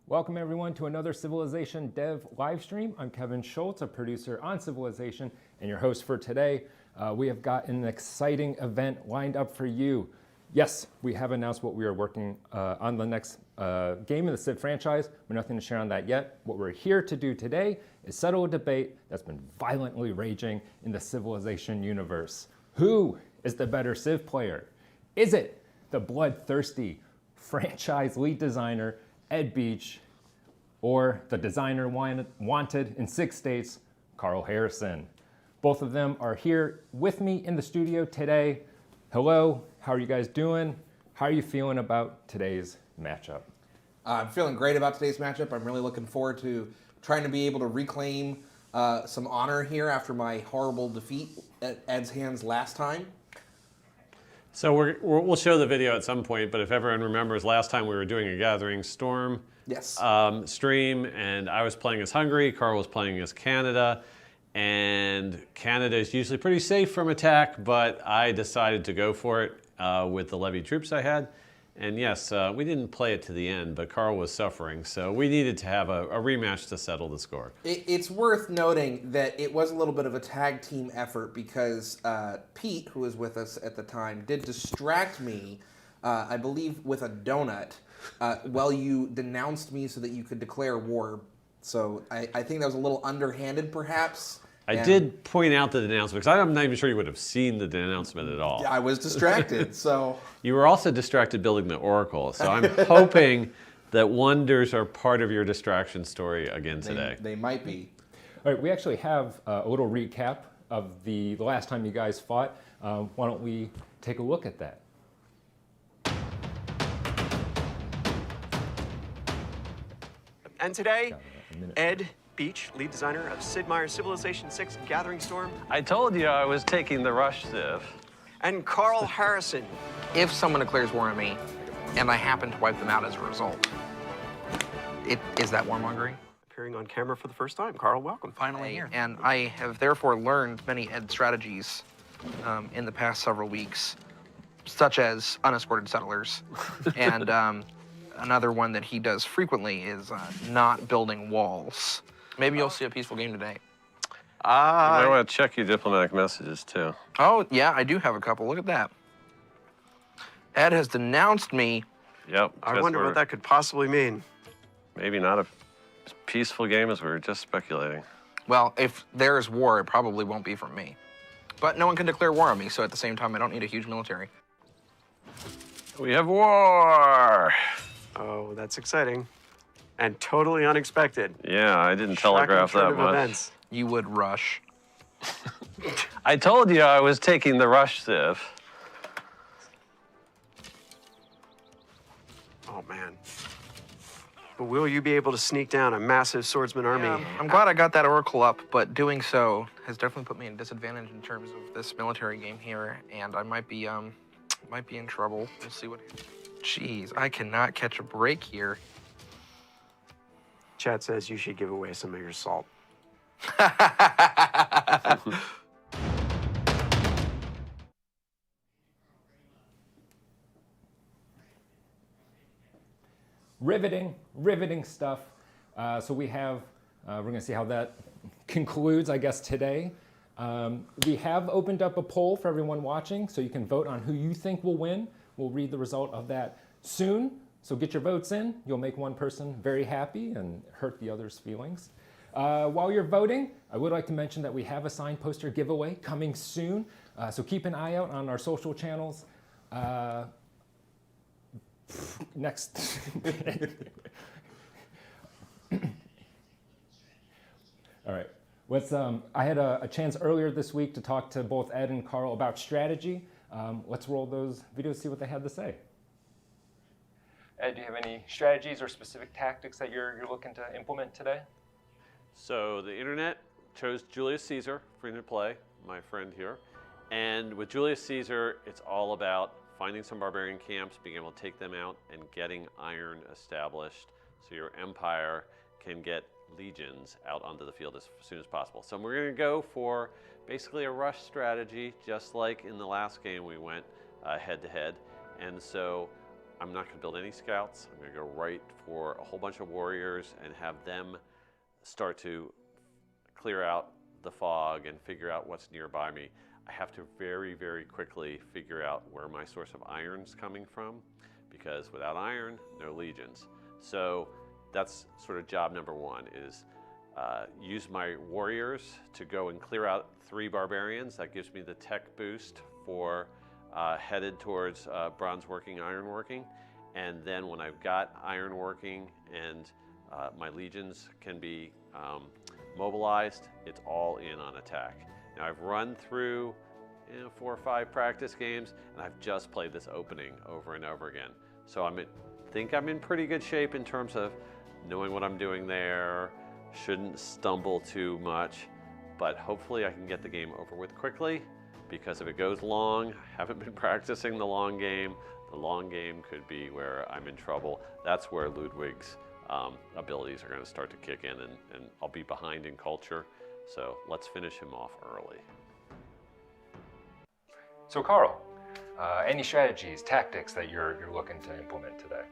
Welcome everyone to another Civilization Dev live stream. I'm Kevin Schultz, a producer on Civilization and your host for today. We have got an exciting event lined up for you. Yes, we have announced what we are working on the next game in the Civ franchise. We're nothing to share on that yet. What we're here to do today is settle a debate that's been violently raging in the Civilization universe. Who is the better Civ player? Is it the bloodthirsty franchise lead designer Ed Beach, or the designer wanted in 6 states, Carlbarian? Both of them are here with me in the studio today. Hello, how are you guys doing? How are you feeling about today's matchup? I'm feeling great about today's matchup. I'm really looking forward to trying to be able to reclaim some honor here after my horrible defeat at Ed's hands last time. So we'll show the video at some point, but if everyone remembers, last time we were doing a Gathering Storm stream, and I was playing as Hungary, Carl was playing as Canada, and Canada is usually pretty safe from attack, but I decided to go for it with the levy troops I had. And yes, we didn't play it to the end, but Carl was suffering, so we needed to have a rematch to settle the score. It's worth noting that it was a little bit of a tag team effort because Pete, who was with us at the time, did distract me, I believe, with a donut while you denounced me so that you could declare war. So I think that was a little underhanded, perhaps. I did point out the denouncement, because I'm not even sure you would have seen the denouncement at all. I was distracted, so... You were also distracted building the Oracle, so I'm hoping that wonders are part of your distraction story again today. They might be. All right, we actually have a little recap of the last time you guys fought. Why don't we take a look at that? And today, Ed Beach, lead designer of Sid Meier's Civilization 6 Gathering Storm. I told you I was taking the rush, Civ. And Carlbarian. If someone declares war on me, and I happen to wipe them out as a result, is that warmongering? Appearing on camera for the first time. Carl, welcome. Finally here. And I have therefore learned many Ed strategies in the past several weeks, such as unescorted settlers. And another one that he does frequently is not building walls. Maybe you'll see a peaceful game today. You might want to check your diplomatic messages, too. Oh, yeah, I do have a couple. Look at that. Ed has denounced me. Yep. I wonder what that could possibly mean. Maybe not a peaceful game as we were just speculating. Well, if there's war, it probably won't be from me. But no one can declare war on me, so at the same time, I don't need a huge military. We have war! Oh, that's exciting. And totally unexpected. Yeah, I didn't telegraph that much. Events. You would rush. I told you I was taking the rush, Civ. Oh, man. But will you be able to sneak down a massive swordsman army? I'm glad I got that oracle up, but doing so has definitely put me at a disadvantage in terms of this military game here, and I might be in trouble. We'll see what. Jeez, I cannot catch a break here. Chat says you should give away some of your salt. Riveting stuff. So we have, we're gonna see how that concludes, I guess, today. We have opened up a poll for everyone watching, so you can vote on who you think will win. We'll read the result of that soon. So get your votes in. You'll make one person very happy and hurt the other's feelings. While you're voting, I would like to mention that we have a signed poster giveaway coming soon. So keep an eye out on our social channels. Next. All right. I had a chance earlier this week to talk to both Ed and Carl about strategy. Let's roll those videos, see what they had to say. Ed, do you have any strategies or specific tactics that you're looking to implement today? So the internet chose Julius Caesar, free to play, my friend here. And with Julius Caesar, it's all about finding some barbarian camps, being able to take them out, and getting iron established so your empire can get legions out onto the field as soon as possible. So we're going to go for basically a rush strategy, just like in the last game we went head-to-head. And so I'm not going to build any scouts. I'm going to go right for a whole bunch of warriors and have them start to clear out the fog and figure out what's nearby me. I have to very, very quickly figure out where my source of iron's coming from, because without iron, no legions. So that's sort of job number one, is use my warriors to go and clear out 3 barbarians. That gives me the tech boost for headed towards bronze working, iron working. And then when I've got iron working and my legions can be mobilized, it's all in on attack. Now I've run through 4 or 5 practice games, and I've just played this opening over and over again. So I think I'm in pretty good shape in terms of knowing what I'm doing there, shouldn't stumble too much, but hopefully I can get the game over with quickly, because if it goes long, I haven't been practicing the long game could be where I'm in trouble. That's where Ludwig's abilities are going to start to kick in, and I'll be behind in culture. So let's finish him off early. So Carl, any strategies, tactics that you're looking to implement today?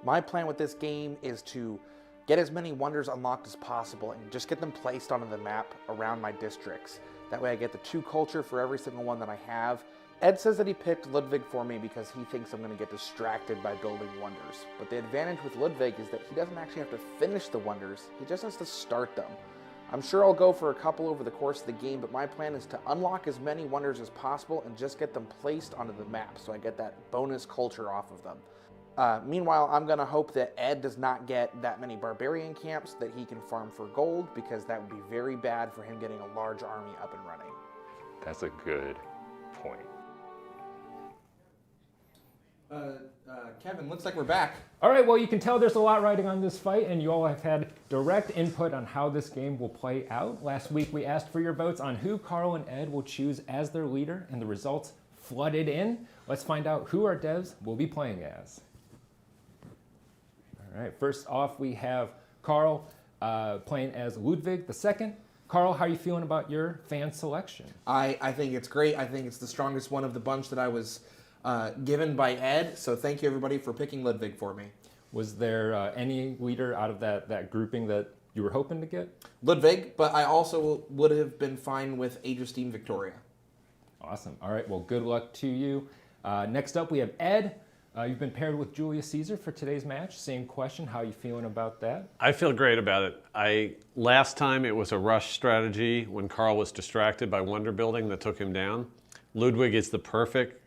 My plan with this game is to get as many wonders unlocked as possible and just get them placed onto the map around my districts. That way I get the 2 culture for every single one that I have. Ed says that he picked Ludwig for me because he thinks I'm going to get distracted by building wonders. But the advantage with Ludwig is that he doesn't actually have to finish the wonders, he just has to start them. I'm sure I'll go for a couple over the course of the game, but my plan is to unlock as many wonders as possible and just get them placed onto the map so I get that bonus culture off of them. Meanwhile, I'm going to hope that Ed does not get that many barbarian camps that he can farm for gold, because that would be very bad for him getting a large army up and running. That's a good point. Kevin, looks like we're back. All right, well, you can tell there's a lot riding on this fight, and you all have had direct input on how this game will play out. Last week, we asked for your votes on who Carl and Ed will choose as their leader, and the results flooded in. Let's find out who our devs will be playing as. All right, first off, we have Carl playing as Ludwig II. Carl, how are you feeling about your fan selection? I think it's great. I think it's the strongest one of the bunch that I was given by Ed, so thank you everybody for picking Ludwig for me. Was there any leader out of that grouping that you were hoping to get? Ludwig, but I also would have been fine with Age of Steam Victoria. Awesome. All right, well, good luck to you. Next up, we have Ed. You've been paired with Julius Caesar for today's match. Same question, how are you feeling about that? I feel great about it. Last time it was a rush strategy when Carl was distracted by wonder building that took him down. Ludwig is the perfect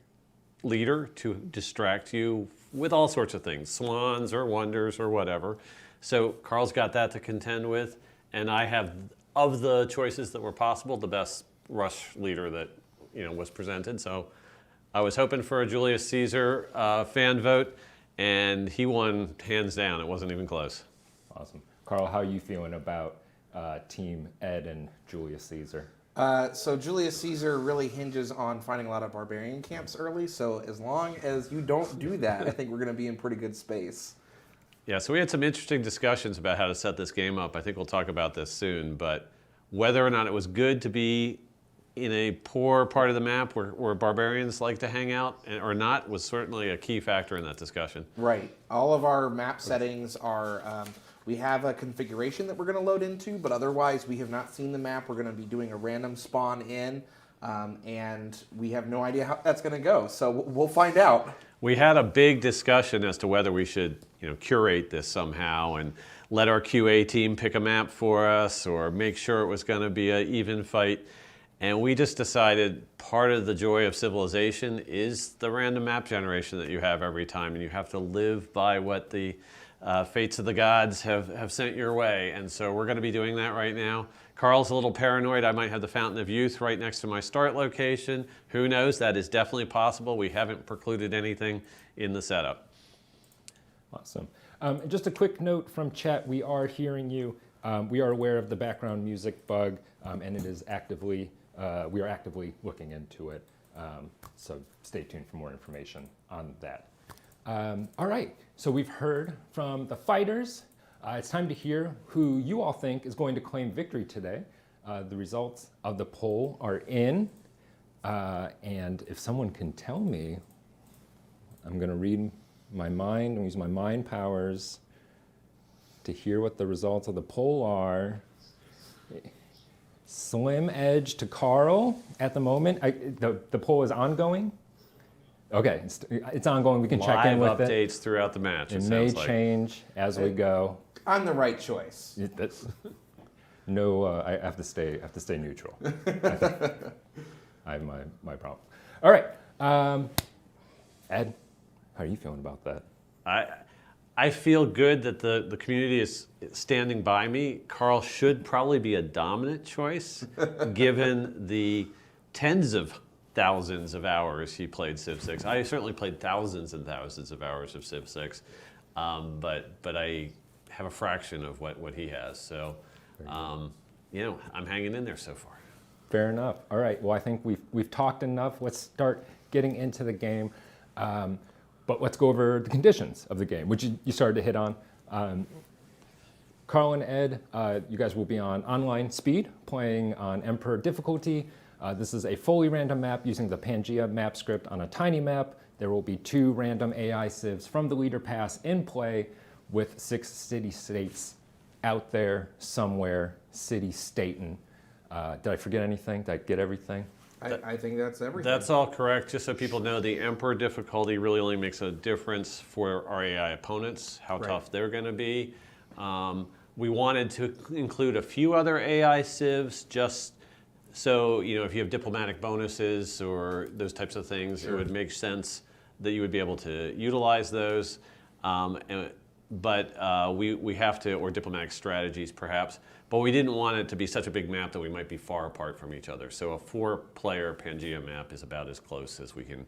leader to distract you with all sorts of things, swans or wonders or whatever. So Carl's got that to contend with, and I have, of the choices that were possible, the best rush leader that was presented. So I was hoping for a Julius Caesar fan vote, and he won hands down. It wasn't even close. Awesome. Carl, how are you feeling about Team Ed and Julius Caesar? So Julius Caesar really hinges on finding a lot of barbarian camps early, so as long as you don't do that, I think we're going to be in pretty good space. Yeah, so we had some interesting discussions about how to set this game up. I think we'll talk about this soon, but whether or not it was good to be in a poor part of the map where barbarians like to hang out or not was certainly a key factor in that discussion. Right. All of our map settings are... we have a configuration that we're going to load into, but otherwise we have not seen the map. We're going to be doing a random spawn in, and we have no idea how that's going to go. So we'll find out. We had a big discussion as to whether we should, curate this somehow and let our QA team pick a map for us or make sure it was going to be an even fight. And we just decided part of the joy of Civilization is the random map generation that you have every time, and you have to live by what the fates of the gods have sent your way. And so we're going to be doing that right now. Carl's a little paranoid. I might have the Fountain of Youth right next to my start location. Who knows? That is definitely possible. We haven't precluded anything in the setup. Awesome. Just a quick note from chat. We are hearing you. We are aware of the background music bug, and it is actively, we are actively looking into it. So stay tuned for more information on that. All right, so we've heard from the fighters. It's time to hear who you all think is going to claim victory today. The results of the poll are in, and if someone can tell me I'm going to read my mind and use my mind powers to hear what the results of the poll are. Slim edge to Carl at the moment. The poll is ongoing. Okay, it's ongoing. We can check in with Live updates throughout the match. it. It may change as we go. I'm the right choice. No, I have to stay neutral. I have my problem. All right, Ed, how are you feeling about that? I feel good that the community is standing by me. Carl should probably be a dominant choice, given the tens of thousands of hours he played Civ 6. I certainly played thousands and thousands of hours of Civ 6, but I have a fraction of what he has. So, I'm hanging in there so far. Fair enough. All right. Well, I think we've talked enough. Let's start getting into the game. But let's go over the conditions of the game, which you started to hit on. Carl and Ed, you guys will be on online speed, playing on Emperor difficulty. This is a fully random map using the Pangea map script on a tiny map. There will be 2 random AI civs from the leader pass in play with 6 city-states out there somewhere, city-stating. Did I forget anything? Did I get everything? I think that's everything. That's all correct. Just so people know, the Emperor difficulty really only makes a difference for our AI opponents, how tough they're going to be. We wanted to include a few other AI civs just so, if you have diplomatic bonuses or those types of things, it would make sense that you would be able to utilize those. But we have to, or diplomatic strategies perhaps, but we didn't want it to be such a big map that we might be far apart from each other. So a 4-player Pangea map is about as close as we can,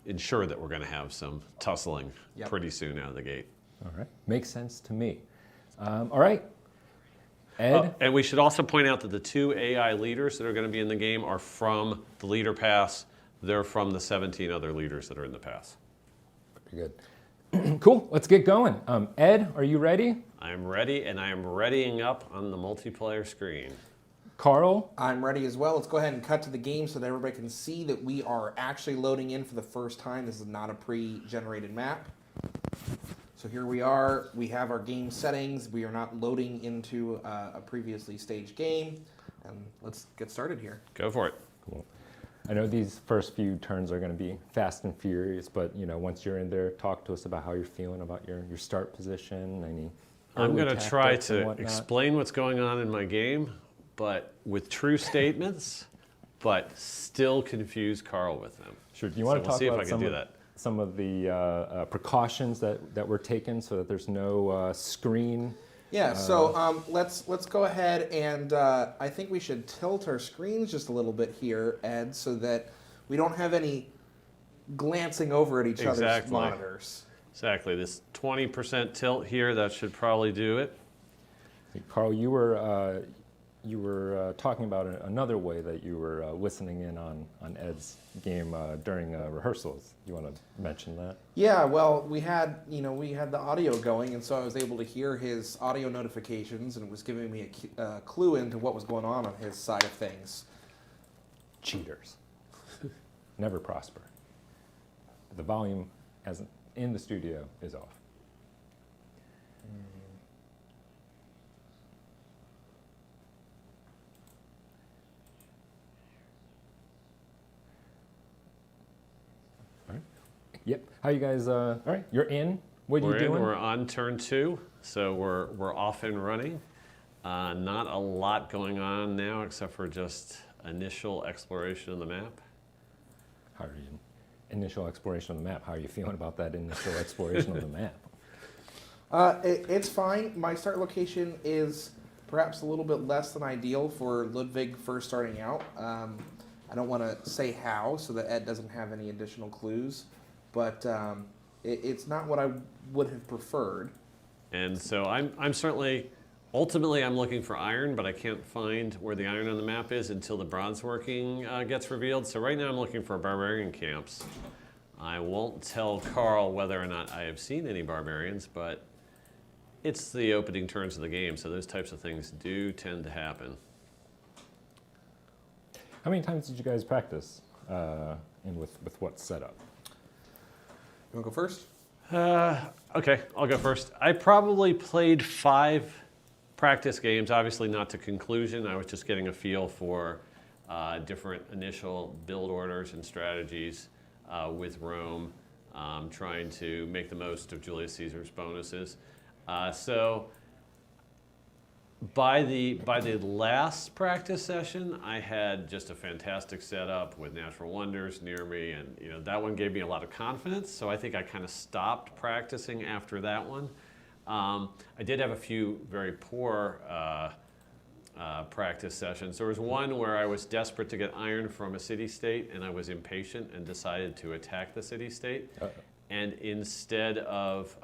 ensure that we're going to have some tussling pretty soon out of the gate. All right. Makes sense to me. All right. Ed? And we should also point out that the 2 AI leaders that are going to be in the game are from the leader pass. They're from the 17 other leaders that are in the pass. Very good. Cool. Let's get going. Ed, are you ready? I am ready, and I am readying up on the multiplayer screen. Carl? I'm ready as well. Let's go ahead and cut to the game so that everybody can see that we are actually loading in for the first time. This is not a pre-generated map. So here we are. We have our game settings. We are not loading into a previously staged game. And let's get started here. Go for it. Cool. I know these first few turns are going to be fast and furious, but once you're in there, talk to us about how you're feeling about your start position. I'm going to try to explain what's going on in my game, but with true statements, but still confuse Carl with them. Sure. Do you want to talk see about if I can do that. Some of the precautions that were taken so that there's no screen? Yeah, so let's go ahead and I think we should tilt our screens just a little bit here, Ed, so that we don't have any glancing over at each other's monitors. Exactly. This 20% tilt here, that should probably do it. Carl, you were talking about another way that you were listening in on Ed's game during rehearsals. You want to mention that? Yeah, well, we had the audio going, and so I was able to hear his audio notifications, and it was giving me a clue into what was going on his side of things. Cheaters. Never prosper. The volume in the studio is off. Yep. How you guys? All right. You're in. What are you doing? We're on turn 2, so we're off and running. Not a lot going on now, except for just initial exploration of the map. How are you? Initial exploration of the map. How are you feeling about that initial exploration of the map? It's fine. My start location is perhaps a little bit less than ideal for Ludwig first starting out. I don't want to say how, so that Ed doesn't have any additional clues. But it's not what I would have preferred. And so I'm certainly, ultimately I'm looking for iron, but I can't find where the iron on the map is until the bronze working gets revealed. So right now I'm looking for barbarian camps. I won't tell Carl whether or not I have seen any barbarians, but it's the opening turns of the game, so those types of things do tend to happen. How many times did you guys practice and with what setup? You want to go first? Okay, I'll go first. I probably played 5 practice games, obviously not to conclusion. I was just getting a feel for different initial build orders and strategies with Rome, trying to make the most of Julius Caesar's bonuses. So by the last practice session, I had just a fantastic setup with natural wonders near me, and that one gave me a lot of confidence. So I think I kind of stopped practicing after that one. I did have a few very poor practice sessions. There was one where I was desperate to get iron from a city-state, and I was impatient and decided to attack the city-state. And instead of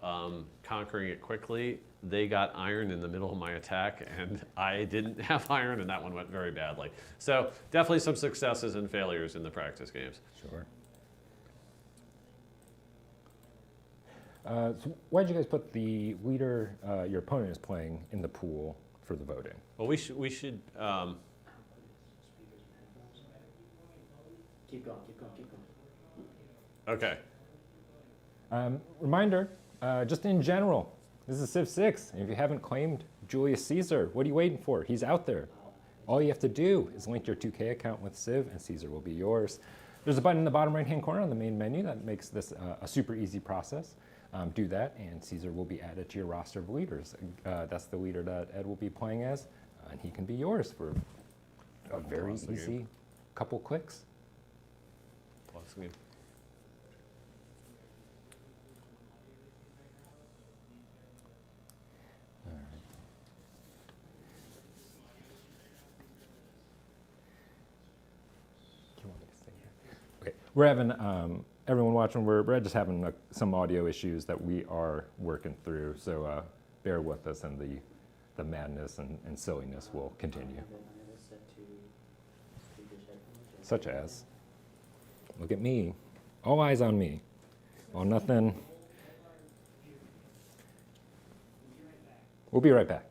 conquering it quickly, they got iron in the middle of my attack, and I didn't have iron, and that one went very badly. So definitely some successes and failures in the practice games. Sure. So why did you guys put the leader your opponent is playing in the pool for the voting? Well, we should Keep going. okay. Reminder, just in general, this is Civ 6. And if you haven't claimed Julius Caesar, what are you waiting for? He's out there. All you have to do is link your 2K account with Civ, and Caesar will be yours. There's a button in the bottom right-hand corner on the main menu that makes this a super easy process. Do that, and Caesar will be added to your roster of leaders. That's the leader that Ed will be playing as, and he can be yours for a very easy couple clicks. Pause the game. Okay, we're having everyone watching. We're just having some audio issues that we are working through. So bear with us, and the madness and silliness will continue. Such as, look at me, all eyes on me. Well, nothing. We'll be right back.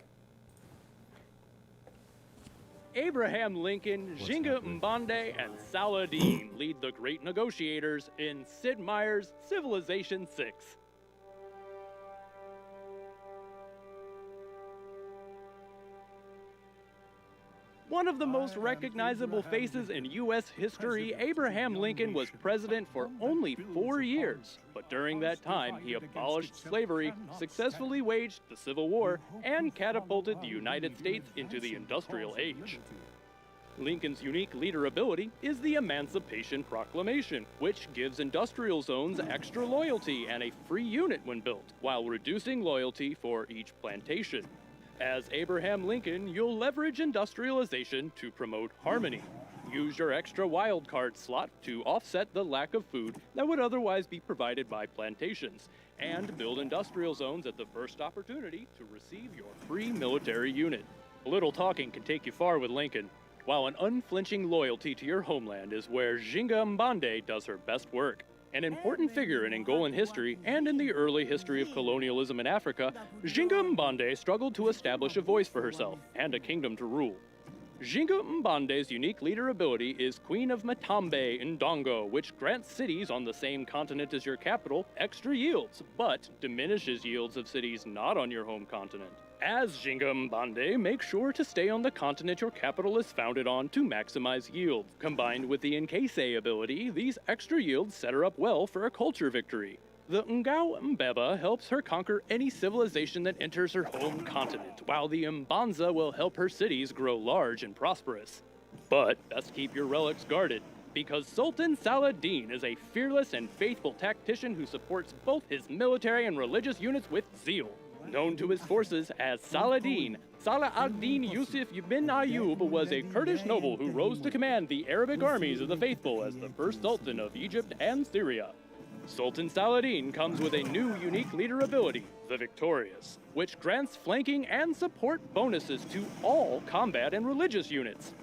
Abraham Lincoln, Ginga Mbande, and Saladin lead the great negotiators in Sid Meier's Civilization 6. One of the most recognizable faces in U.S. history, Abraham Lincoln was president for only 4 years. But during that time, he abolished slavery, successfully waged the Civil War, and catapulted the United States into the Industrial Age. Lincoln's unique leader ability is the Emancipation Proclamation, which gives industrial zones extra loyalty and a free unit when built, while reducing loyalty for each plantation. As Abraham Lincoln, you'll leverage industrialization to promote harmony. Use your extra wildcard slot to offset the lack of food that would otherwise be provided by plantations, and build industrial zones at the first opportunity to receive your free military unit. A little talking can take you far with Lincoln, while an unflinching loyalty to your homeland is where Ginga Mbande does her best work. An important figure in Angolan history and in the early history of colonialism in Africa, Ginga Mbande struggled to establish a voice for herself and a kingdom to rule. Ginga Mbande's unique leader ability is Queen of Matambe in Dongo, which grants cities on the same continent as your capital extra yields, but diminishes yields of cities not on your home continent. As Ginga Mbande, make sure to stay on the continent your capital is founded on to maximize yield. Combined with the Nkese ability, these extra yields set her up well for a culture victory. The Ngao Mbeba helps her conquer any civilization that enters her home continent, while the Mbanza will help her cities grow large and prosperous. But best keep your relics guarded, because Sultan Saladin is a fearless and faithful tactician who supports both his military and religious units with zeal. Known to his forces as Saladin, Salah ad-Din Yusuf ibn Ayyub was a Kurdish noble who rose to command the Arabic armies of the faithful as the first sultan of Egypt and Syria. Sultan Saladin comes with a new unique leader ability, the Victorious, which grants flanking and support bonuses to all combat and religious units.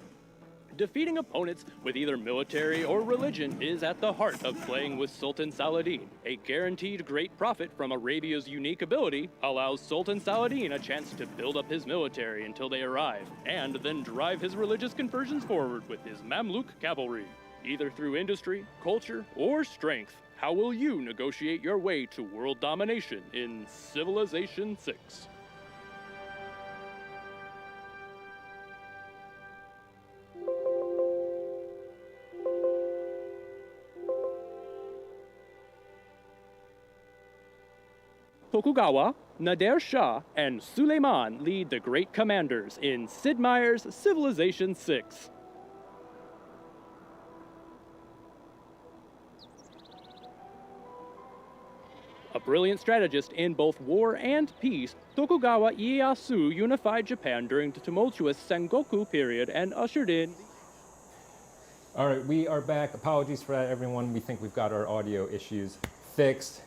Defeating opponents with either military or religion is at the heart of playing with Sultan Saladin. A guaranteed great profit from Arabia's unique ability allows Sultan Saladin a chance to build up his military until they arrive, and then drive his religious conversions forward with his Mamluk cavalry, either through industry, culture, or strength. How will you negotiate your way to world domination in Civilization 6? Tokugawa, Nader Shah, and Suleiman lead the great commanders in Sid Meier's Civilization 6. A brilliant strategist in both war and peace, Tokugawa Ieyasu unified Japan during the tumultuous Sengoku period and ushered in... All right, we are back. Apologies for that, everyone. We think we've got our audio issues fixed.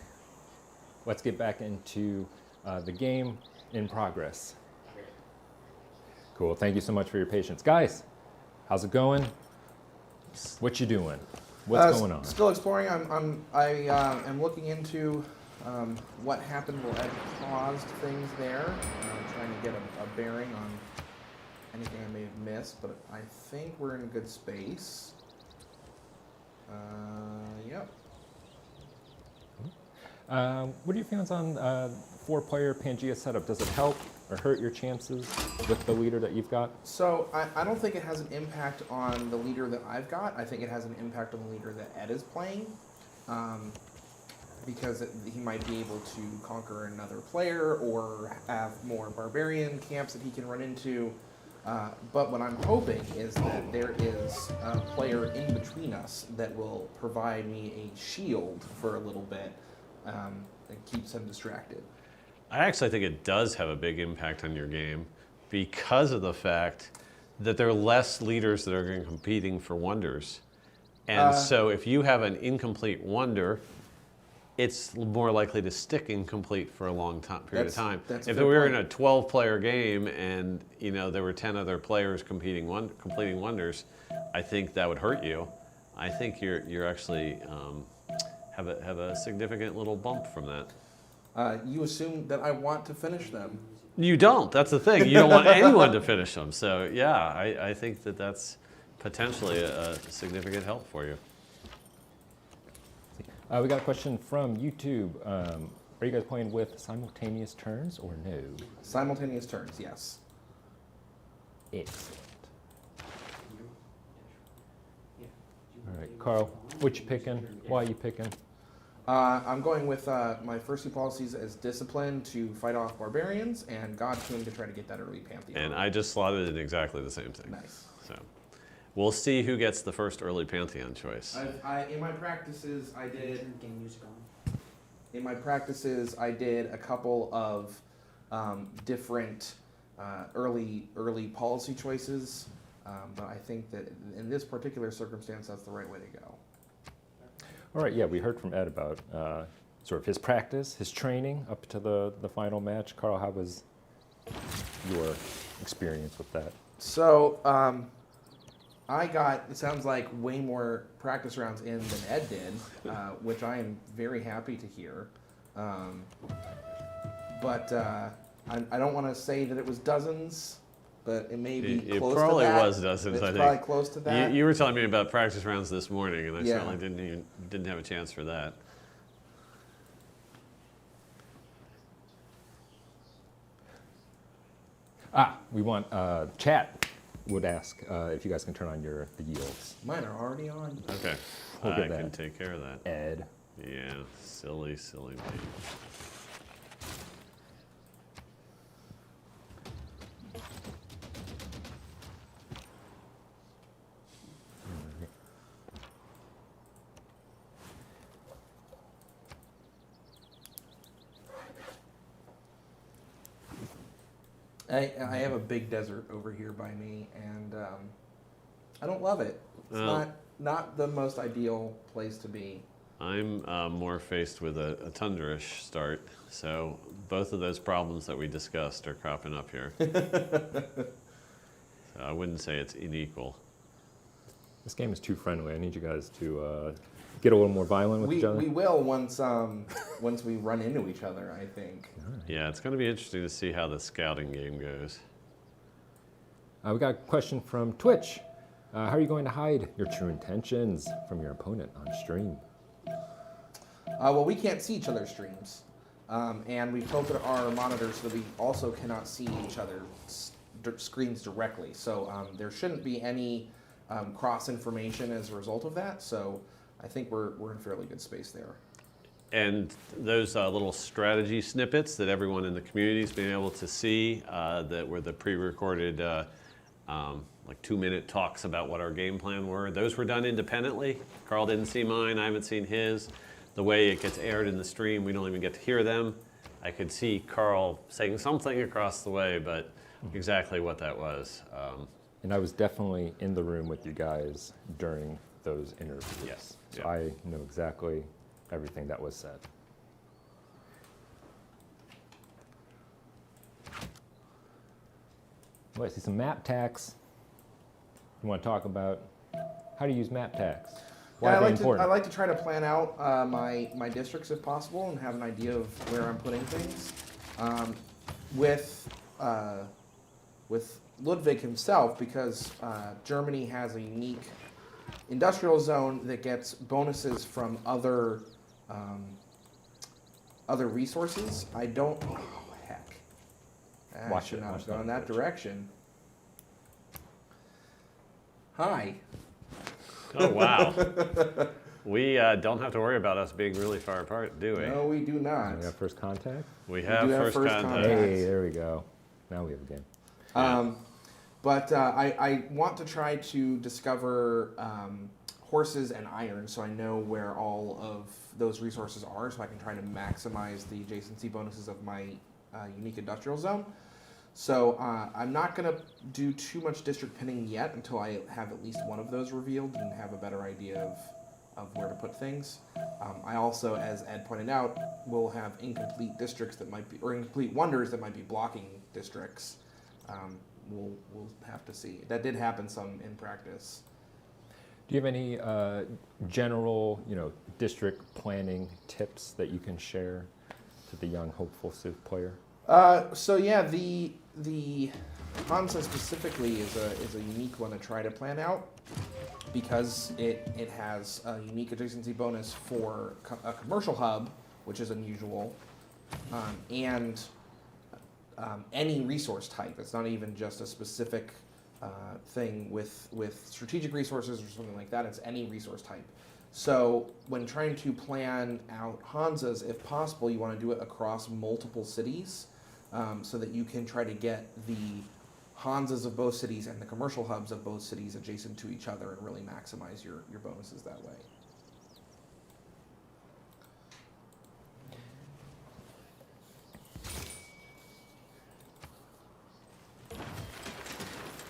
Let's get back into the game in progress. Cool, thank you so much for your patience. Guys, how's it going? What you doing? What's going on? Still exploring. I am looking into what happened, what had caused things there. Trying to get a bearing on anything I may have missed, but I think we're in a good space. Yep. What are your feelings on 4-player Pangea setup? Does it help or hurt your chances with the leader that you've got? So I don't think it has an impact on the leader that I've got. I think it has an impact on the leader that Ed is playing, because he might be able to conquer another player or have more barbarian camps that he can run into. But what I'm hoping is that there is a player in between us that will provide me a shield for a little bit. That keeps him distracted. I actually think it does have a big impact on your game because of the fact that there are less leaders that are going to be competing for wonders. And so if you have an incomplete wonder, it's more likely to stick incomplete for a long period of time. If we were in a 12-player game and there were 10 other players completing wonders, I think that would hurt you. I think you're actually have a significant little bump from that. You assume that I want to finish them. You don't. That's the thing. You don't want anyone to finish them. So yeah, I think that's potentially a significant help for you. We got a question from YouTube. Are you guys playing with simultaneous turns or no? Simultaneous turns, yes. Excellent. All right, Carl, what you picking? Why are you picking? I'm going with my first two policies as discipline to fight off barbarians and God King to try to get that early Pantheon. And I just slotted in exactly the same thing. Nice. So we'll see who gets the first early Pantheon choice. In my practices, I did. In my practices, I did a couple of different early policy choices, but I think that in this particular circumstance, that's the right way to go. All right, yeah, we heard from Ed about sort of his practice, his training up to the final match. Carl, how was your experience with that? So I got, it sounds like, way more practice rounds in than Ed did, which I am very happy to hear. But I don't want to say that it was dozens, but it may be close to that. It probably was dozens, I think. It's probably close to that. You were telling me about practice rounds this morning, and I certainly didn't have a chance for that. We want chat would ask if you guys can turn on the yields. Mine are already on. Okay, We'll I get can that. take care of that. Ed. Yeah, silly me. I have a big desert over here by me, and I don't love it. It's not the most ideal place to be. I'm more faced with a tundra-ish start, so both of those problems that we discussed are cropping up here. So I wouldn't say it's unequal. This game is too friendly. I need you guys to get a little more violent with each other. We will once we run into each other, I think. Yeah, it's going to be interesting to see how the scouting game goes. We got a question from Twitch. How are you going to hide your true intentions from your opponent on stream? Well, we can't see each other's streams. And we've tilted our monitors so that we also cannot see each other's screens directly. So there shouldn't be any cross information as a result of that. So I think we're in fairly good space there. And those little strategy snippets that everyone in the community's been able to see that were the pre-recorded like 2-minute talks about what our game plan were, those were done independently. Carl didn't see mine, I haven't seen his. The way it gets aired in the stream, we don't even get to hear them. I could see Carl saying something across the way, but exactly what that was. And I was definitely in the room with you guys during those interviews. Yes. So Yeah. I know exactly everything that was said. Oh, I see some map tax. You want to talk about how to use map tax? Why Yeah, are they important? I like to try to plan out my districts if possible and have an idea of where I'm putting things. With Ludwig himself, because Germany has a unique industrial zone that gets bonuses from other resources. I don't. Oh heck! I Watch should it, not watch have gone in that that direction. Hi. Oh, wow. We don't have to worry about us being really far apart, do we? No, we do not. We have first contact. We have do have first first contact. contact. Hey, there we go. Now we have a game. But I want to try to discover horses and iron so I know where all of those resources are so I can try to maximize the adjacency bonuses of my unique industrial zone. So I'm not going to do too much district pinning yet until I have at least one of those revealed and have a better idea of where to put things. I also, as Ed pointed out, will have incomplete districts that might be, or incomplete wonders that might be blocking districts. We'll have to see. That did happen some in practice. Do you have any general, district planning tips that you can share to the young hopeful Civ player? So yeah, the Hansa specifically is a unique one to try to plan out because it has a unique adjacency bonus for a commercial hub, which is unusual, and any resource type. It's not even just a specific thing with strategic resources or something like that. It's any resource type. So when trying to plan out Hansas, if possible, you want to do it across multiple cities so that you can try to get the Hansas of both cities and the commercial hubs of both cities adjacent to each other and really maximize your bonuses that way.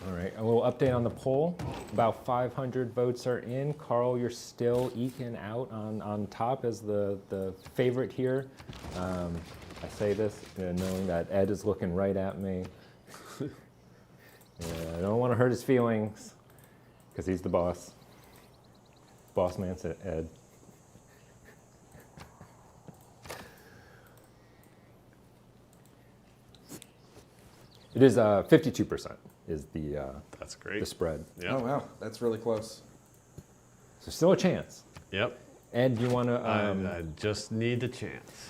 All right, a little update on the poll. About 500 votes are in. Carl, you're still eking out on top as the favorite here. I say this knowing that Ed is looking right at me. Yeah, I don't want to hurt his feelings because he's the boss. Boss man said Ed. It is 52% is the That's great. the spread. Yep. Oh wow, that's really close. So still a chance. Yep. Ed, do you want to? I just need the chance.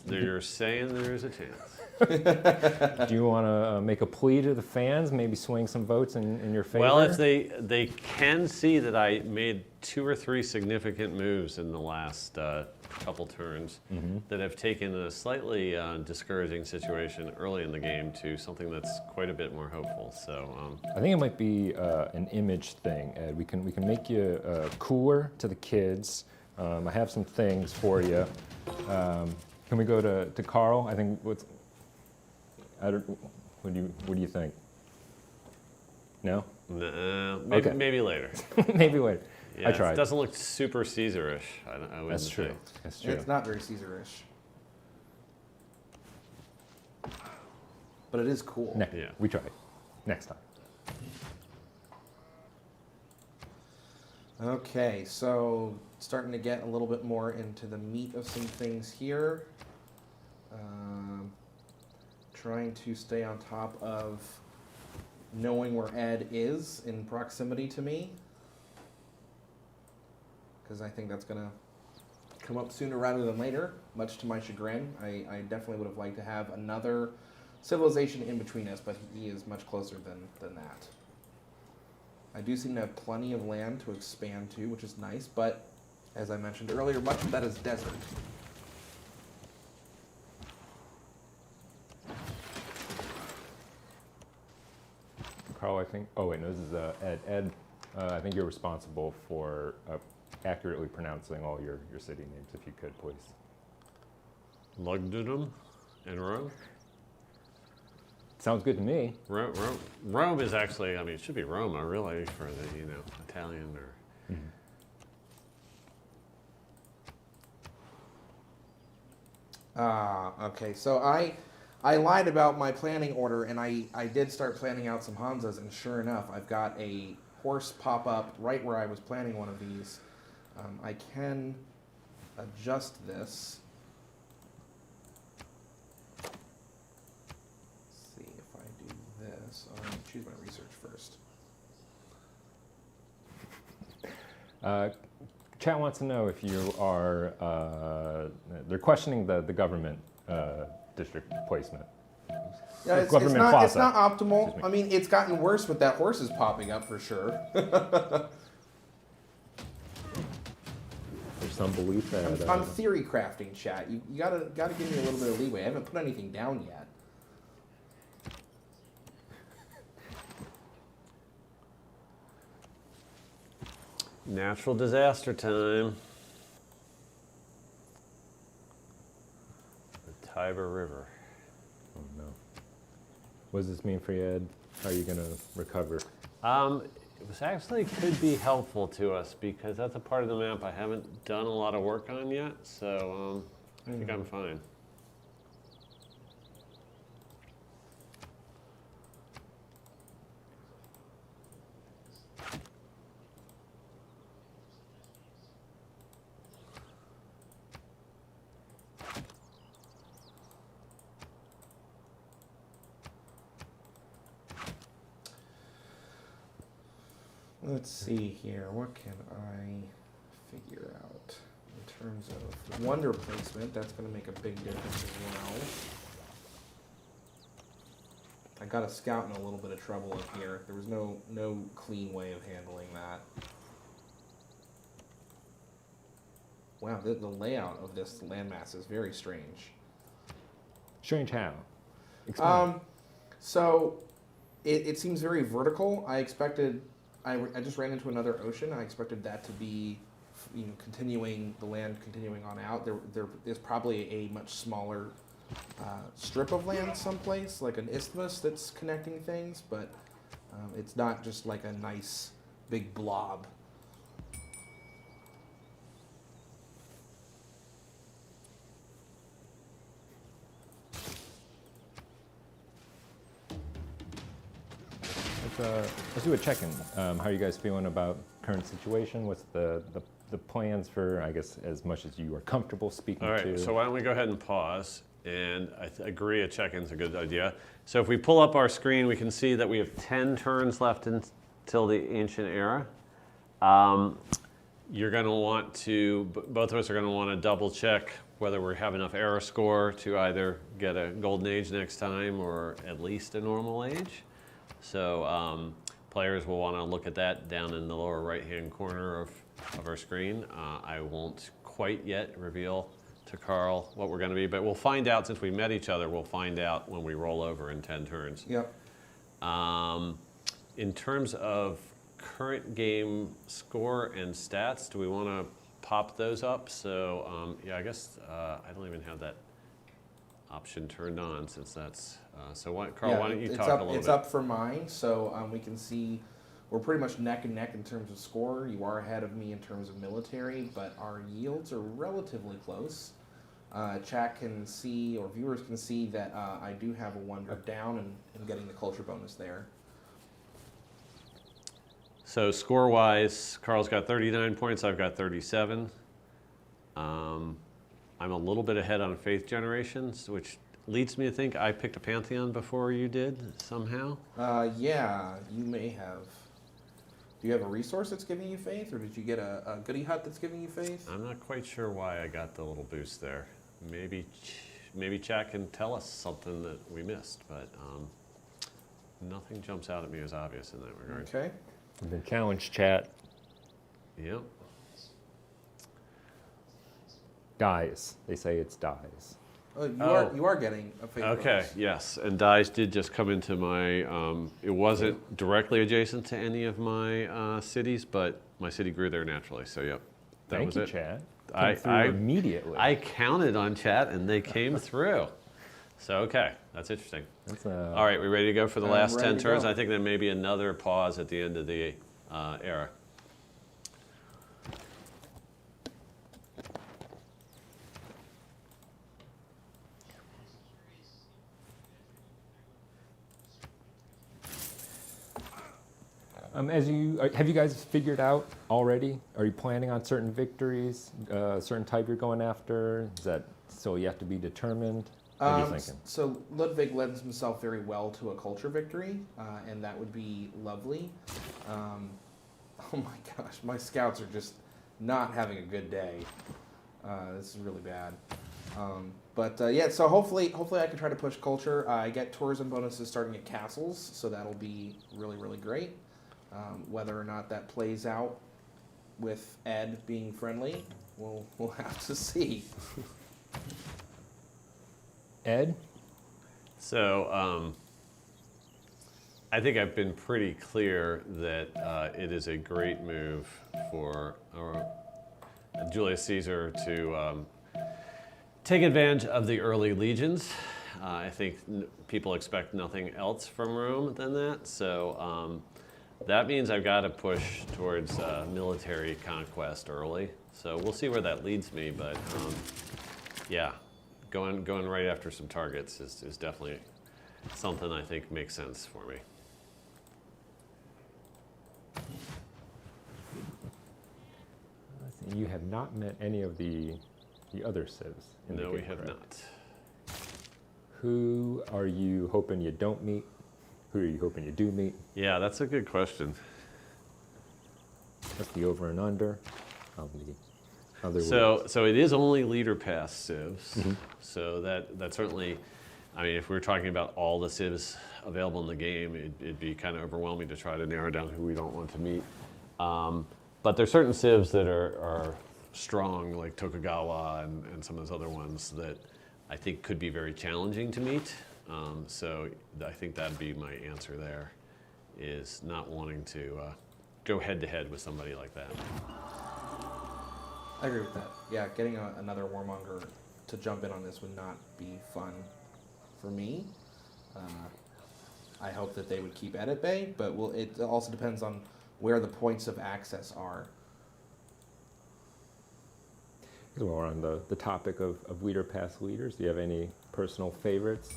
You're saying there's a chance. Do you want to make a plea to the fans? Maybe swing some votes in your favor. Well, if they can see that I made 2 or 3 significant moves in the last couple turns that have taken a slightly discouraging situation early in the game to something that's quite a bit more hopeful. So I think it might be an image thing, Ed. We can make you cooler to the kids. I have some things for you. Can we go to Carl? I think what do you think? No? maybe later. Maybe later. Yeah, I tried. It doesn't look super Caesarish. I wouldn't That's true. say. That's true. It's not very Caesarish, but it is cool. Yeah. We tried. Next time. Okay, so starting to get a little bit more into the meat of some things here. Trying to stay on top of knowing where Ed is in proximity to me, because I think that's gonna come up sooner rather than later, much to my chagrin. I definitely would have liked to have another civilization in between us, but he is much closer than that. I do seem to have plenty of land to expand to, which is nice, but as I mentioned earlier, much of that is desert. Carl, I think. Oh wait, no, this is Ed. Ed, I think you're responsible for accurately pronouncing all your city names, if you could, please. Lugdunum and Rome. Sounds good to me. Rome is actually, I mean, it should be Roma, really, for the, Italian or... Okay, so I lied about my planning order, and I did start planning out some Hanzas, and sure enough, I've got a horse pop up right where I was planning one of these. I can adjust this. Let's see if I do this. Choose my research first. Chat wants to know if you are, they're questioning the government district placement. Yeah, it's not optimal. I mean, it's gotten worse with that horses popping up for sure. There's some belief that... I'm theory crafting, chat. You gotta give me a little bit of leeway. I haven't put anything down yet. Natural disaster time. The Tiber River. Oh no. What does this mean for you, Ed? How are you gonna recover? It was actually could be helpful to us because that's a part of the map I haven't done a lot of work on yet, so I think I'm fine. Let's see here. What can I figure out in terms of wonder placement? That's going to make a big difference as well. I got a scout in a little bit of trouble up here. There was no clean way of handling that. Wow, the layout of this landmass is very strange. Strange how? Explain. So it seems very vertical. I just ran into another ocean. I expected that to be, continuing the land continuing on out. There is probably a much smaller strip of land someplace, like an isthmus that's connecting things, but it's not just like a nice big blob. Let's do a check-in. How are you guys feeling about current situation? What's the plans for, I guess, as much as you are comfortable speaking to? All right, so why don't we go ahead and pause, and I agree a check-in's a good idea. So if we pull up our screen, we can see that we have 10 turns left until the Ancient Era. You're going to want to, both of us are going to want to double check whether we have enough era score to either get a Golden Age next time or at least a Normal Age. So players will want to look at that down in the lower right-hand corner of our screen. I won't quite yet reveal to Carl what we're going to be, but we'll find out since we met each other. We'll find out when we roll over in 10 turns. Yep. In terms of current game score and stats, do we want to pop those up? So yeah, I guess I don't even have that option turned on since that's so Carl, why don't you talk a little bit? It's up for mine, so we can see we're pretty much neck and neck in terms of score. You are ahead of me in terms of military, but our yields are relatively close. Chat can see, or viewers can see, that I do have a wonder down and getting the culture bonus there. So score-wise, Carl's got 39 points, I've got 37. I'm a little bit ahead on faith generations, which leads me to think I picked a Pantheon before you did, somehow. Yeah, you may have. Do you have a resource that's giving you faith, or did you get a goodie hut that's giving you faith? I'm not quite sure why I got the little boost there. Maybe chat can tell us something that we missed, but nothing jumps out at me as obvious in that regard. Okay. You've been challenged, chat. Yep. Dies. They say it's dies. Oh, you are getting a faith Okay, bonus. yes, and dice did just come into my, it wasn't directly adjacent to any of my cities, but my city grew there naturally, so yep. That Thank was you, it. chat. I- Came through I- immediately. I counted on chat and they came through. So, okay, that's interesting. That's, All right, we ready to go for the I'm last ready 10 to turns? go. I think there may be another pause at the end of the era. Have you guys figured out already? Are you planning on certain victories, a certain type you're going after? Is that still yet to be determined? What are you thinking? So Ludwig lends himself very well to a culture victory, and that would be lovely. Oh my gosh, my scouts are just not having a good day. This is really bad. Yeah, so hopefully I can try to push culture. I get tourism bonuses starting at castles, so that'll be really, really great. Whether or not that plays out with Ed being friendly, we'll have to see. Ed? So, I think I've been pretty clear that it is a great move for Julius Caesar to take advantage of the early legions. I think people expect nothing else from Rome than that. So that means I've got to push towards military conquest early. So we'll see where that leads me. But yeah, going right after some targets is definitely something I think makes sense for me. You have not met any of the other civs in the No, game, we have correct? not. Who are you hoping you don't meet? Who are you hoping you do meet? Yeah, that's a good question. What's the over and under? Other So it is only leader pass civs. So that certainly, I mean, if we were talking about all the civs available in the game, it'd be kind of overwhelming to try to narrow down who we don't want to meet. But there's certain civs that are strong, like Tokugawa and some of those other ones that I think could be very challenging to meet. So I think that'd be my answer there, is not wanting to go head to head with somebody like that. I agree with that. Yeah, getting another warmonger to jump in on this would not be fun for me. I hope that they would keep Ed at bay, but it also depends on where the points of access are. While we're on the topic of leader pass leaders, do you have any personal favorites?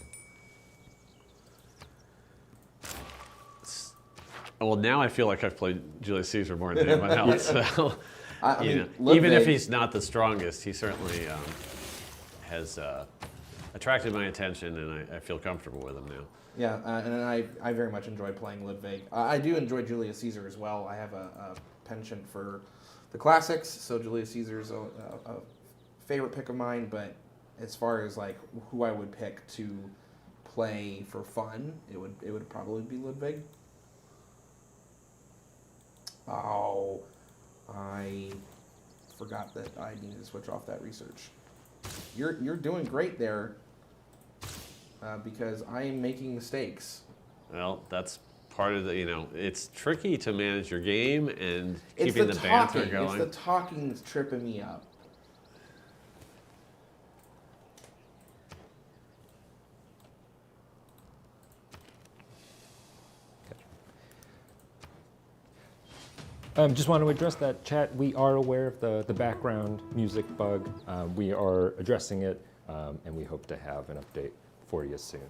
Well, now I feel like I've played Julius Caesar more than anyone else. So, I mean, you know, even if Ludwig- he's not the strongest, he certainly has attracted my attention, and I feel comfortable with him now. Yeah, and I very much enjoy playing Ludwig. I do enjoy Julius Caesar as well. I have a penchant for the classics, so Julius Caesar's a favorite pick of mine. But as far as like who I would pick to play for fun, it would probably be Ludwig. Oh, I forgot that I needed to switch off that research. You're doing great there. Because I am making mistakes. Well, that's part of the, it's tricky to manage your game and It's keeping the the banter talking. going. It's the talking that's tripping me up. Just want to address that, chat. We are aware of the background music bug. We are addressing it, and we hope to have an update for you soon.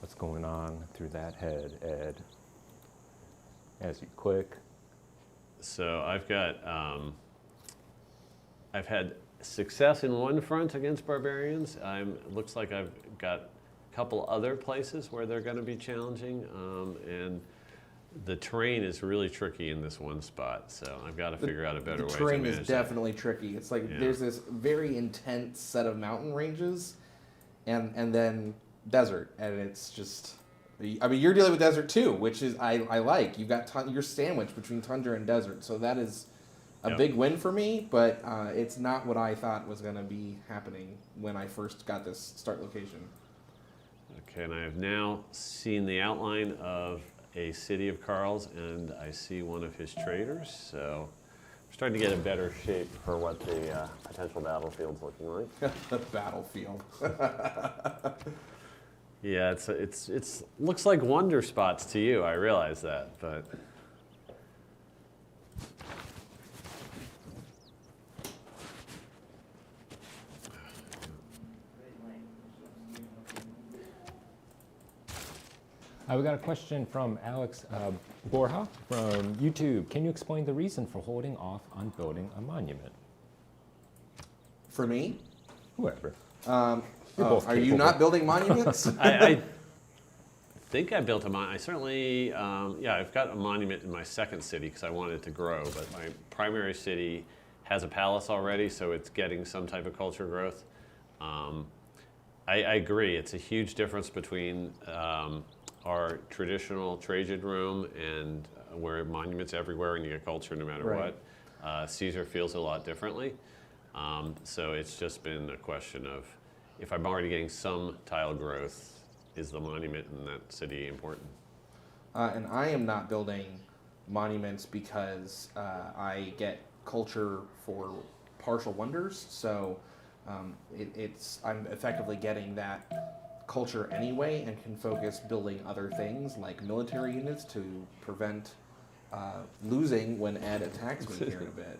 What's going on through that head, Ed? As you click. So I've got, I've had success in one front against barbarians. It looks like I've got a couple other places where they're going to be challenging, and the terrain is really tricky in this one spot. So I've got to figure out a better way to manage The terrain is definitely tricky. It's like there's this very intense set of mountain ranges, and then desert, and it's just. I mean, you're dealing with desert too, which is I like. You've got you're sandwiched between tundra and desert, so that is a big win for me. But it's not what I thought was going to be happening when I first got this start location. Okay, and I have now seen the outline of a city of Carl's, and I see one of his traders. So I'm starting to get a better shape for what the potential battlefield's looking like. The battlefield. Yeah, it's looks like wonder spots to you. I realize that, but We got a question from Alex Borja from YouTube. Can you explain the reason for holding off on building a monument? For me? Whoever. Are you not building monuments? I think I built a monument. I certainly, yeah, I've got a monument in my second city because I wanted it to grow, but my primary city has a palace already, so it's getting some type of culture growth. I agree. It's a huge difference between our traditional Trajan Rome and where monuments everywhere and you get culture no matter what. Caesar feels a lot differently. So it's just been a question of, if I'm already getting some tile growth, is the monument in that city important? And I am not building monuments because I get culture for partial wonders. So I'm effectively getting that culture anyway, and can focus building other things like military units to prevent losing when Ed attacks me here in a bit.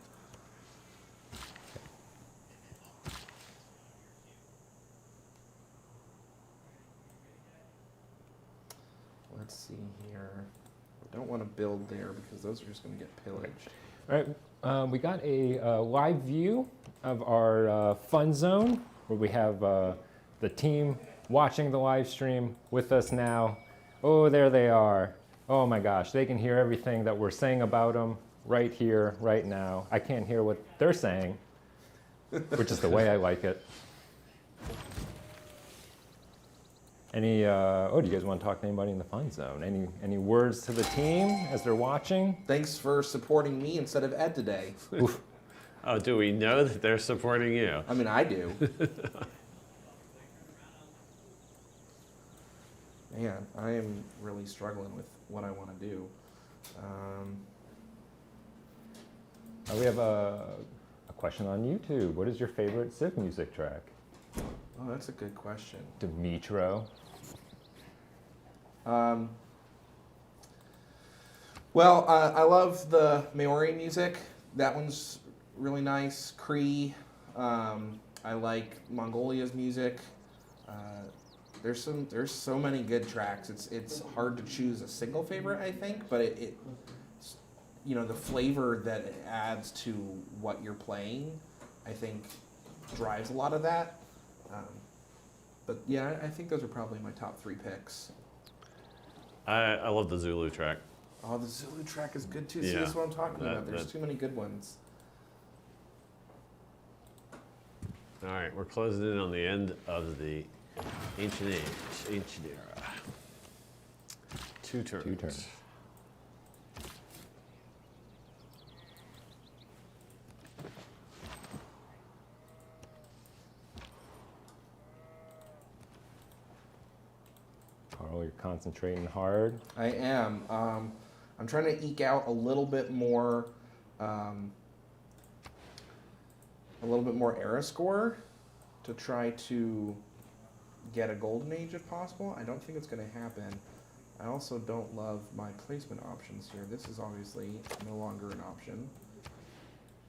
Let's see here. I don't want to build there because those are just going to get pillaged. All right, we got a live view of our fun zone where we have the team watching the live stream with us now. Oh, there they are. Oh my gosh, they can hear everything that we're saying about them right here, right now. I can't hear what they're saying, which is the way I like it. Any, do you guys want to talk to anybody in the fun zone? Any words to the team as they're watching? Thanks for supporting me instead of Ed today. Oh, do we know that they're supporting you? I mean, I do. Man, I am really struggling with what I want to do. We have a question on YouTube. What is your favorite Civ music track? Oh, that's a good question. Dimitro. Well, I love the Maori music. That one's really nice. Cree. I like Mongolia's music. There's so many good tracks. It's hard to choose a single favorite, I think, but it the flavor that it adds to what you're playing, I think, drives a lot of that. But yeah, I think those are probably my top 3 picks. I love the Zulu track. Oh, the Zulu track is good too. Yeah. See, that's what I'm talking about. There's too many good ones. All right, we're closing in on the end of the ancient age, ancient era. 2 turns. 2 turns. Carl, you're concentrating hard. I am. I'm trying to eke out a little bit more era score to try to get a golden age if possible. I don't think it's going to happen. I also don't love my placement options here. This is obviously no longer an option.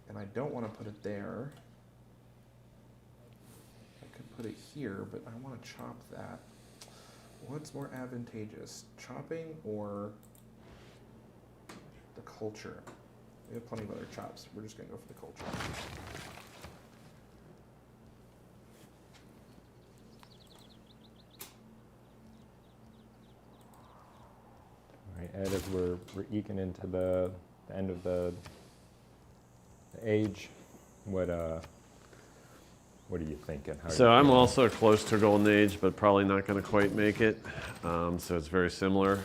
And I don't want to put it there. I could put it here, but I want to chop that. What's more advantageous, chopping or the culture? We have plenty of other chops. We're just going to go for the cold chop. All right, Ed, as we're eking into the end of the age, what are you thinking? So I'm also close to Golden Age, but probably not going to quite make it. So it's very similar.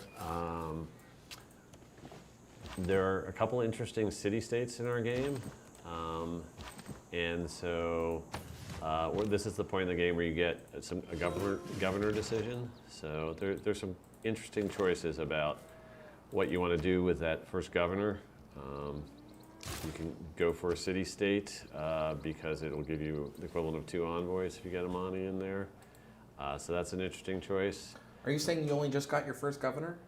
There are a couple interesting city-states in our game. And so this is the point in the game where you get a governor decision. So there's some interesting choices about what you want to do with that first governor. You can go for a city-state because it'll give you the equivalent of 2 envoys if you get Amani in there. So that's an interesting choice. Are you saying you only just got your first governor?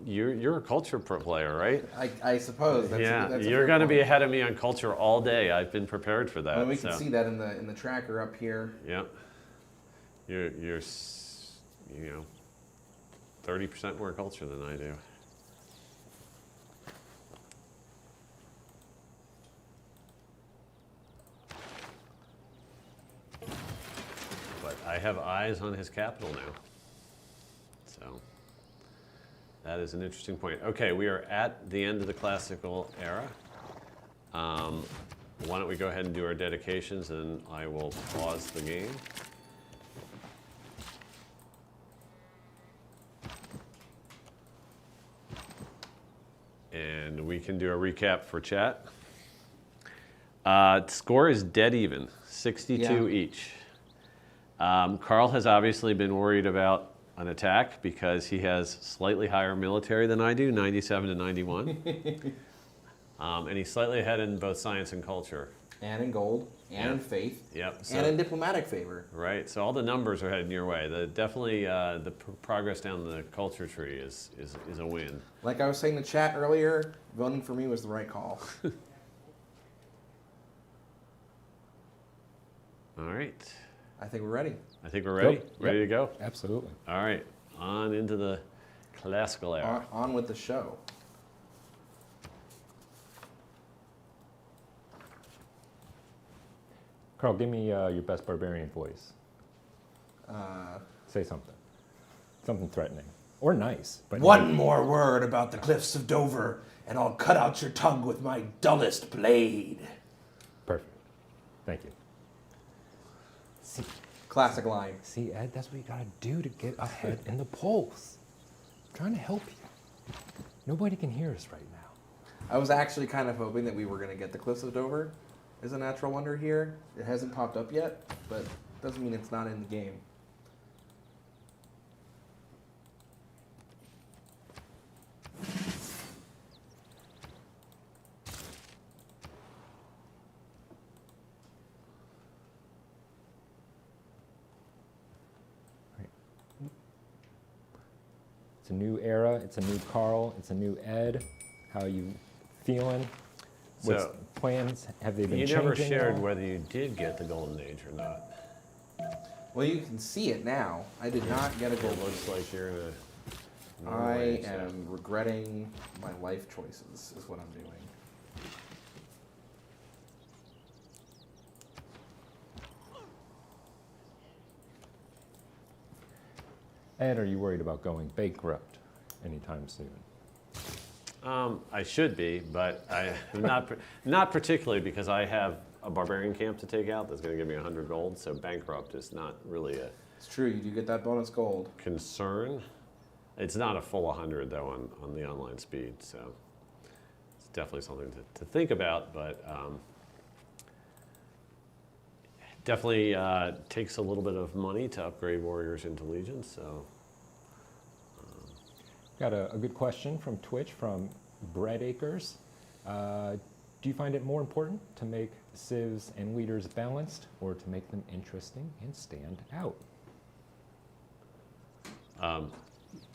You're a culture player, right? I suppose. That's you're going to be ahead of me on culture all day. I've been prepared for that. Well, we can see that in the tracker up here. Yep. You're 30% more culture than I do. But I have eyes on his capital now. So that is an interesting point. Okay, we are at the end of the classical era. Why don't we go ahead and do our dedications, and I will pause the game. And we can do a recap for chat. Score is dead even, 62 each. Carl has obviously been worried about an attack because he has slightly higher military than I do, 97 to 91. And he's slightly ahead in both science and culture. And in gold, and in faith, Yep. and in diplomatic favor. Right, so all the numbers are heading your way. Definitely the progress down the culture tree is a win. Like I was saying in the chat earlier, voting for me was the right call. All right. I think we're ready. I think we're ready. Yep. Ready to go? Absolutely. All right, on into the classical era. On with the show. Carl, give me your best barbarian voice. Say something. Something threatening. Or nice. But One more word about the cliffs of Dover, and I'll cut out your tongue with my dullest blade. Perfect. Thank you. See, Classic line. see, Ed, that's what you gotta do to get ahead in the polls. I'm trying to help you. Nobody can hear us right now. I was actually kind of hoping that we were going to get the cliffs of Dover as a natural wonder here. It hasn't popped up yet, but doesn't mean it's not in the game. It's a new era. It's a new Carl. It's a new Ed. How are you feeling? What's So, plans? Have they been You changing? never at shared all? whether you did get the Golden Age or not. Well, you can see it now. I did not get a gold. It looks like you're in a... I Age, yeah. am regretting my life choices, is what I'm doing. Ed, are you worried about going bankrupt anytime soon? I should be, but I am not particularly, because I have a barbarian camp to take out that's going to give me 100 gold, so bankrupt is not really a It's true, you do get that bonus gold. concern. It's not a full 100 though on the online speed, so it's definitely something to think about, but definitely takes a little bit of money to upgrade warriors into legions, so. Got a good question from Twitch from Bread Acres. Do you find it more important to make civs and leaders balanced, or to make them interesting and stand out?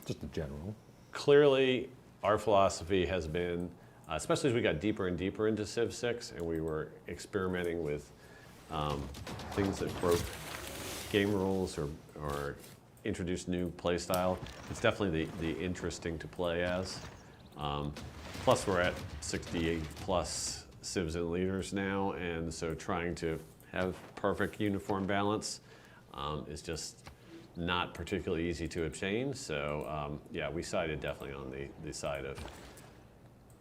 Just a general. Clearly, our philosophy has been, especially as we got deeper and deeper into Civ 6, and we were experimenting with things that broke game rules or introduced new play style. It's definitely the interesting to play as. Plus, we're at 68 plus civs and leaders now, and so trying to have perfect uniform balance is just not particularly easy to obtain. So yeah, we sided definitely on the side of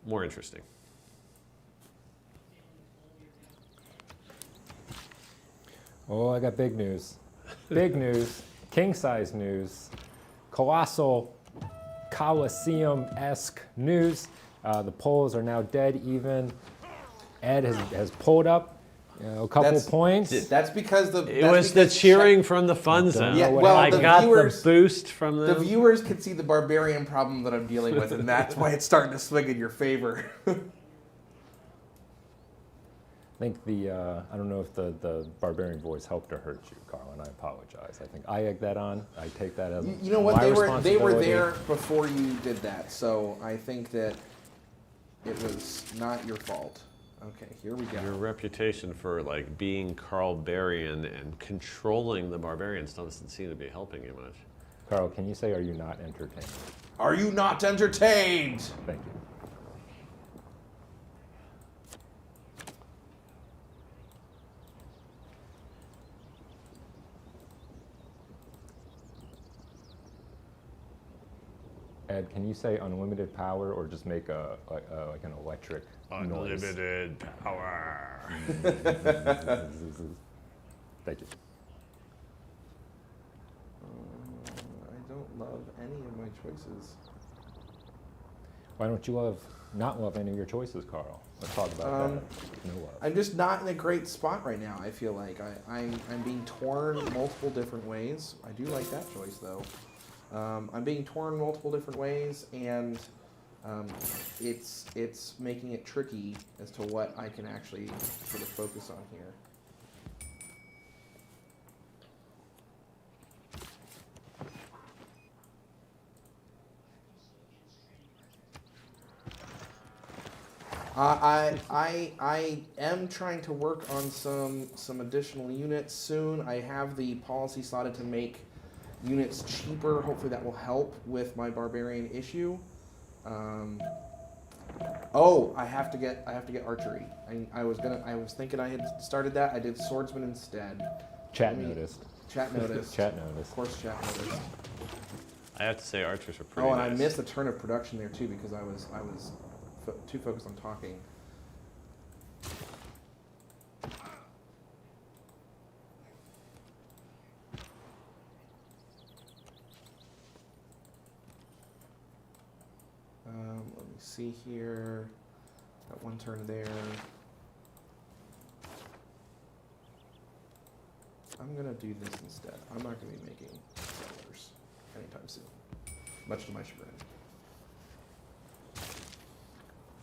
more interesting. Oh, I got big news. Big news. King-size news. Colossal Coliseum-esque news. The polls are now dead even. Ed has pulled up a couple points. That's because It was the cheering from the fun zone. Yeah, well, I the got viewers- the boost from the them. viewers can see the barbarian problem that I'm dealing with, and that's why it's starting to swing in your favor. I think I don't know if the barbarian voice helped or hurt you, Carl, and I apologize. I think I egged that on. I take that as You know what? my They were responsibility. there before you did that, so I think that it was not your fault. Okay, here we go. Your reputation for like being Carlbarian and controlling the barbarians doesn't seem to be helping you much. Carl, can you say, are you not entertained? Are you not entertained? Thank you. Ed, can you say unlimited power or just make like an electric noise? Unlimited power. Thank you. I don't love any of my choices. Why don't you not love any of your choices, Carl? Let's talk about that. No love. I'm just not in a great spot right now. I feel like I'm being torn multiple different ways. I do like that choice though. I'm being torn multiple different ways, and it's making it tricky as to what I can actually sort of focus on here. I am trying to work on some additional units soon. I have the policy slotted to make units cheaper. Hopefully that will help with my barbarian issue. Oh, I have to get archery. I was thinking I had started that. I did swordsman instead. Chat noticed. Chat noticed. Chat noticed. Of course, chat noticed. I have to say, archers are pretty Oh, and nice. I missed a turn of production there too because I was too focused on talking. Let me see here. Got one turn there. I'm gonna do this instead. I'm not gonna be making settlers anytime soon, much to my chagrin.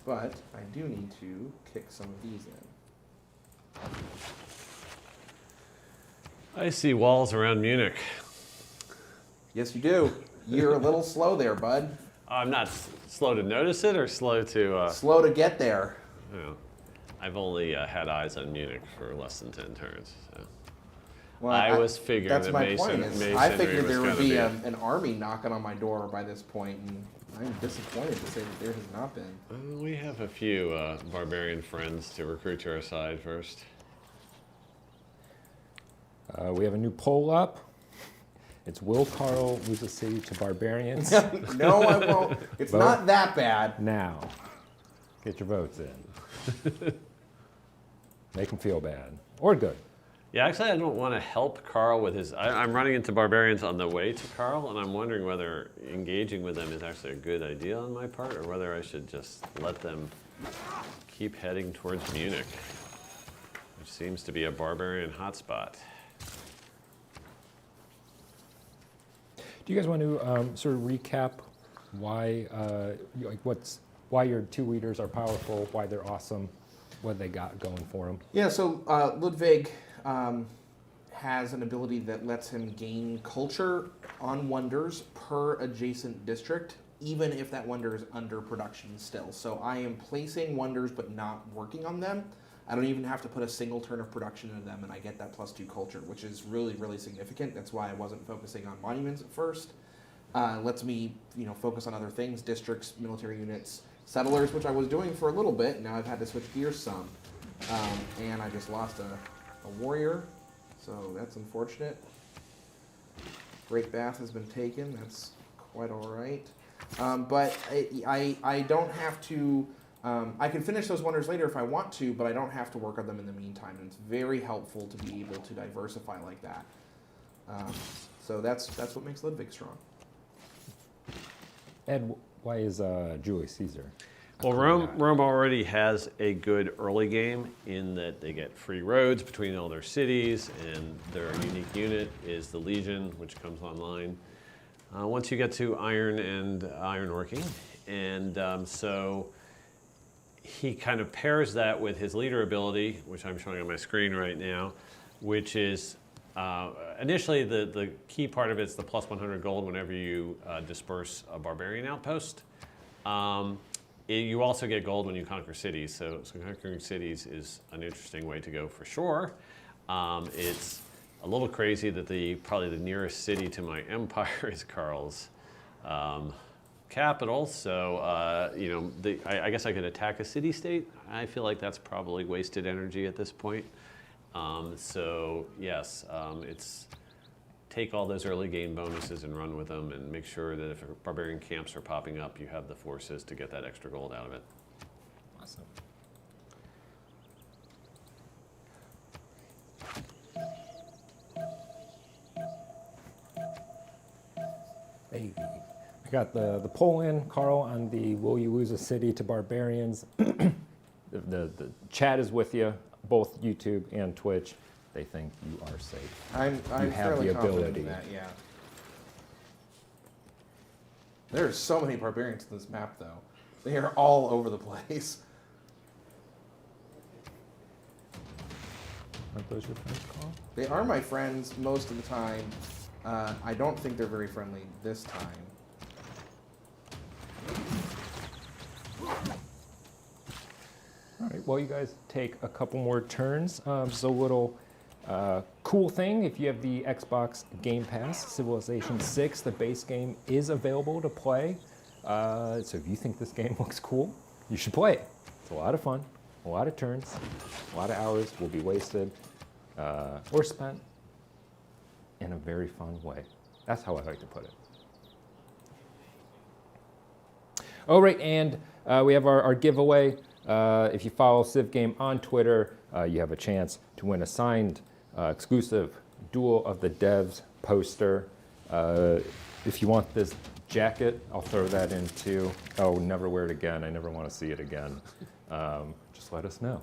But I do need to kick some of these in. I see walls around Munich. Yes, you do. You're a little slow there, bud. I'm not slow to notice it or slow to... Slow to get there. You know, I've only had eyes on Munich for less than 10 turns. So. Well, I was figuring that's that my point. I figured there would be an army knocking on my door by this point, and I'm disappointed to say that there has not been. We have a few barbarian friends to recruit to our side first. We have a new poll up. It's will Carl lose a city to barbarians? No, I won't. It's not that bad. Now, get your votes in. Make him feel bad or good. Yeah, actually, I don't want to help Carl with his... I'm running into barbarians on the way to Carl, and I'm wondering whether engaging with them is actually a good idea on my part, or whether I should just let them keep heading towards Munich, which seems to be a barbarian hotspot. Do you guys want to sort of recap why, why your two leaders are powerful, why they're awesome, what they got going for them? Yeah, so Ludwig has an ability that lets him gain culture on wonders per adjacent district, even if that wonder is under production still. So I am placing wonders but not working on them. I don't even have to put a single turn of production into them, and I get that +2 culture, which is really, really significant. That's why I wasn't focusing on monuments at first. Lets me, focus on other things, districts, military units, settlers, which I was doing for a little bit. Now I've had to switch gears some. And I just lost a warrior, so that's unfortunate. Great Bath has been taken. That's quite all right. But I don't have to. I can finish those wonders later if I want to, but I don't have to work on them in the meantime. And it's very helpful to be able to diversify like that. So that's what makes Ludwig strong. Ed, why is Julius Caesar? Well, Rome already has a good early game in that they get free roads between all their cities, and their unique unit is the Legion, which comes online once you get to iron and ironworking. And so he kind of pairs that with his leader ability, which I'm showing on my screen right now, which is initially the key part of it is the plus 100 gold whenever you disperse a barbarian outpost. You also get gold when you conquer cities, so conquering cities is an interesting way to go for sure. It's a little crazy that probably the nearest city to my empire is Carl's capital, so I guess I could attack a city-state. I feel like that's probably wasted energy at this point. So yes, it's take all those early game bonuses and run with them, and make sure that if barbarian camps are popping up, you have the forces to get that extra gold out of it. Awesome. Baby. I got the poll in, Carl, on the will you lose a city to barbarians. the chat is with you, both YouTube and Twitch. They think you are safe. I'm have fairly the confident ability. in that, yeah. There's so many barbarians in this map, though. They are all over the place. Aren't those your friends, Carl? They are my friends most of the time. I don't think they're very friendly this time. All right, well, you guys take a couple more turns. So a little cool thing, if you have the Xbox Game Pass, Civilization 6, the base game is available to play. So if you think this game looks cool, you should play it. It's a lot of fun, a lot of turns, a lot of hours will be wasted or spent in a very fun way. That's how I like to put it. All right, and we have our giveaway. If you follow Civ Game on Twitter, you have a chance to win a signed exclusive Duel of the Devs poster. If you want this jacket, I'll throw that in too. Oh, never wear it again. I never want to see it again. Just let us know.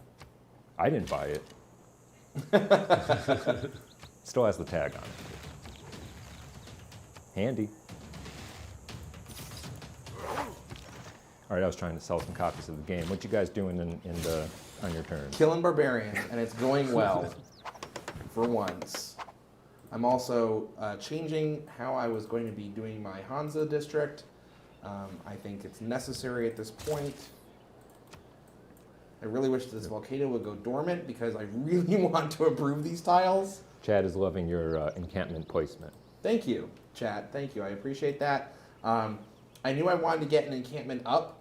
I didn't buy it. Still has the tag on it. Handy. All right, I was trying to sell some copies of the game. What you guys doing on your turn? Killing barbarians, and it's going well for once. I'm also changing how I was going to be doing my Hansa district. I think it's necessary at this point. I really wish this volcano would go dormant because I really want to improve these tiles. Chad is loving your encampment placement. Thank you, Chad. Thank you. I appreciate that. I knew I wanted to get an encampment up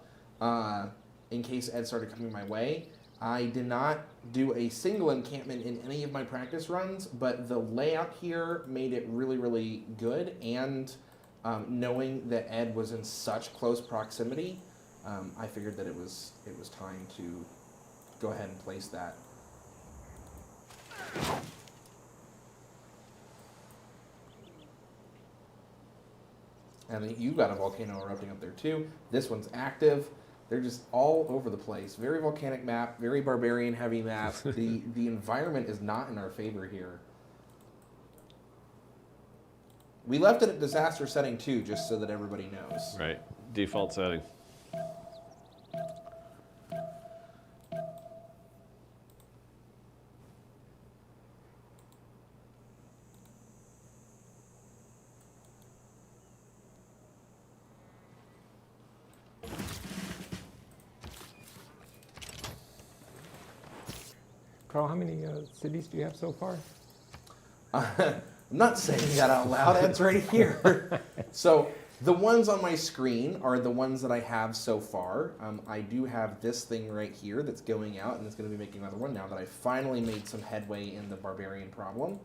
in case Ed started coming my way. I did not do a single encampment in any of my practice runs, but the layout here made it really, really good. And knowing that Ed was in such close proximity, I figured that it was time to go ahead and place that. And you've got a volcano erupting up there too. This one's active. They're just all over the place. Very volcanic map, very barbarian heavy map. The environment is not in our favor here. We left it at disaster setting too, just so that everybody knows. Right, default setting. Carl, how many cities do you have so far? I'm not saying that out loud. Ed's right here. So The ones on my screen are the ones that I have so far. I do have this thing right here that's going out, and it's going to be making another one now that I finally made some headway in the barbarian problem.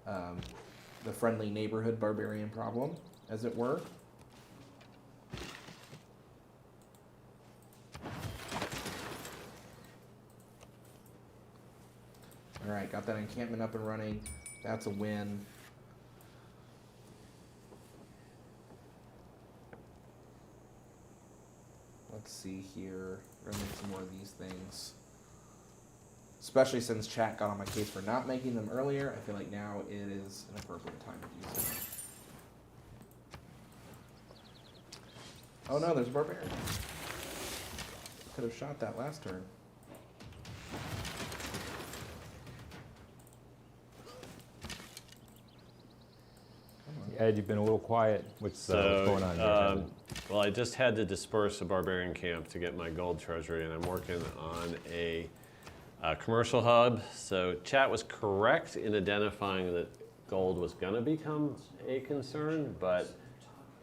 The friendly neighborhood barbarian problem, as it were. All right, got that encampment up and running. That's a win. Let's see here. We're gonna make some more of these things. Especially since chat got on my case for not making them earlier, I feel like now it is an appropriate time to do so. Oh no, there's a barbarian. Could have shot that last turn. Ed, you've been a little quiet. What's going on here? Well, I just had to disperse a barbarian camp to get my gold treasury, and I'm working on a commercial hub. So chat was correct in identifying that gold was going to become a concern, but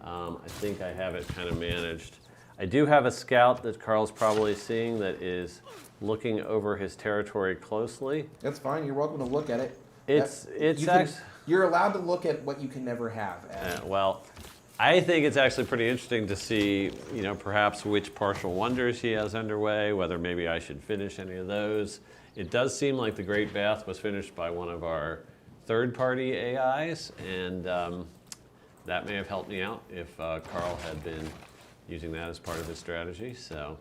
I think I have it kind of managed. I do have a scout that Carl's probably seeing that is looking over his territory closely. That's fine. You're welcome to look at it. You're allowed to look at what you can never have. Well, I think it's actually pretty interesting to see, perhaps which partial wonders he has underway, whether maybe I should finish any of those. It does seem like the Great Bath was finished by one of our third-party AIs, and that may have helped me out if Carl had been using that as part of his strategy. So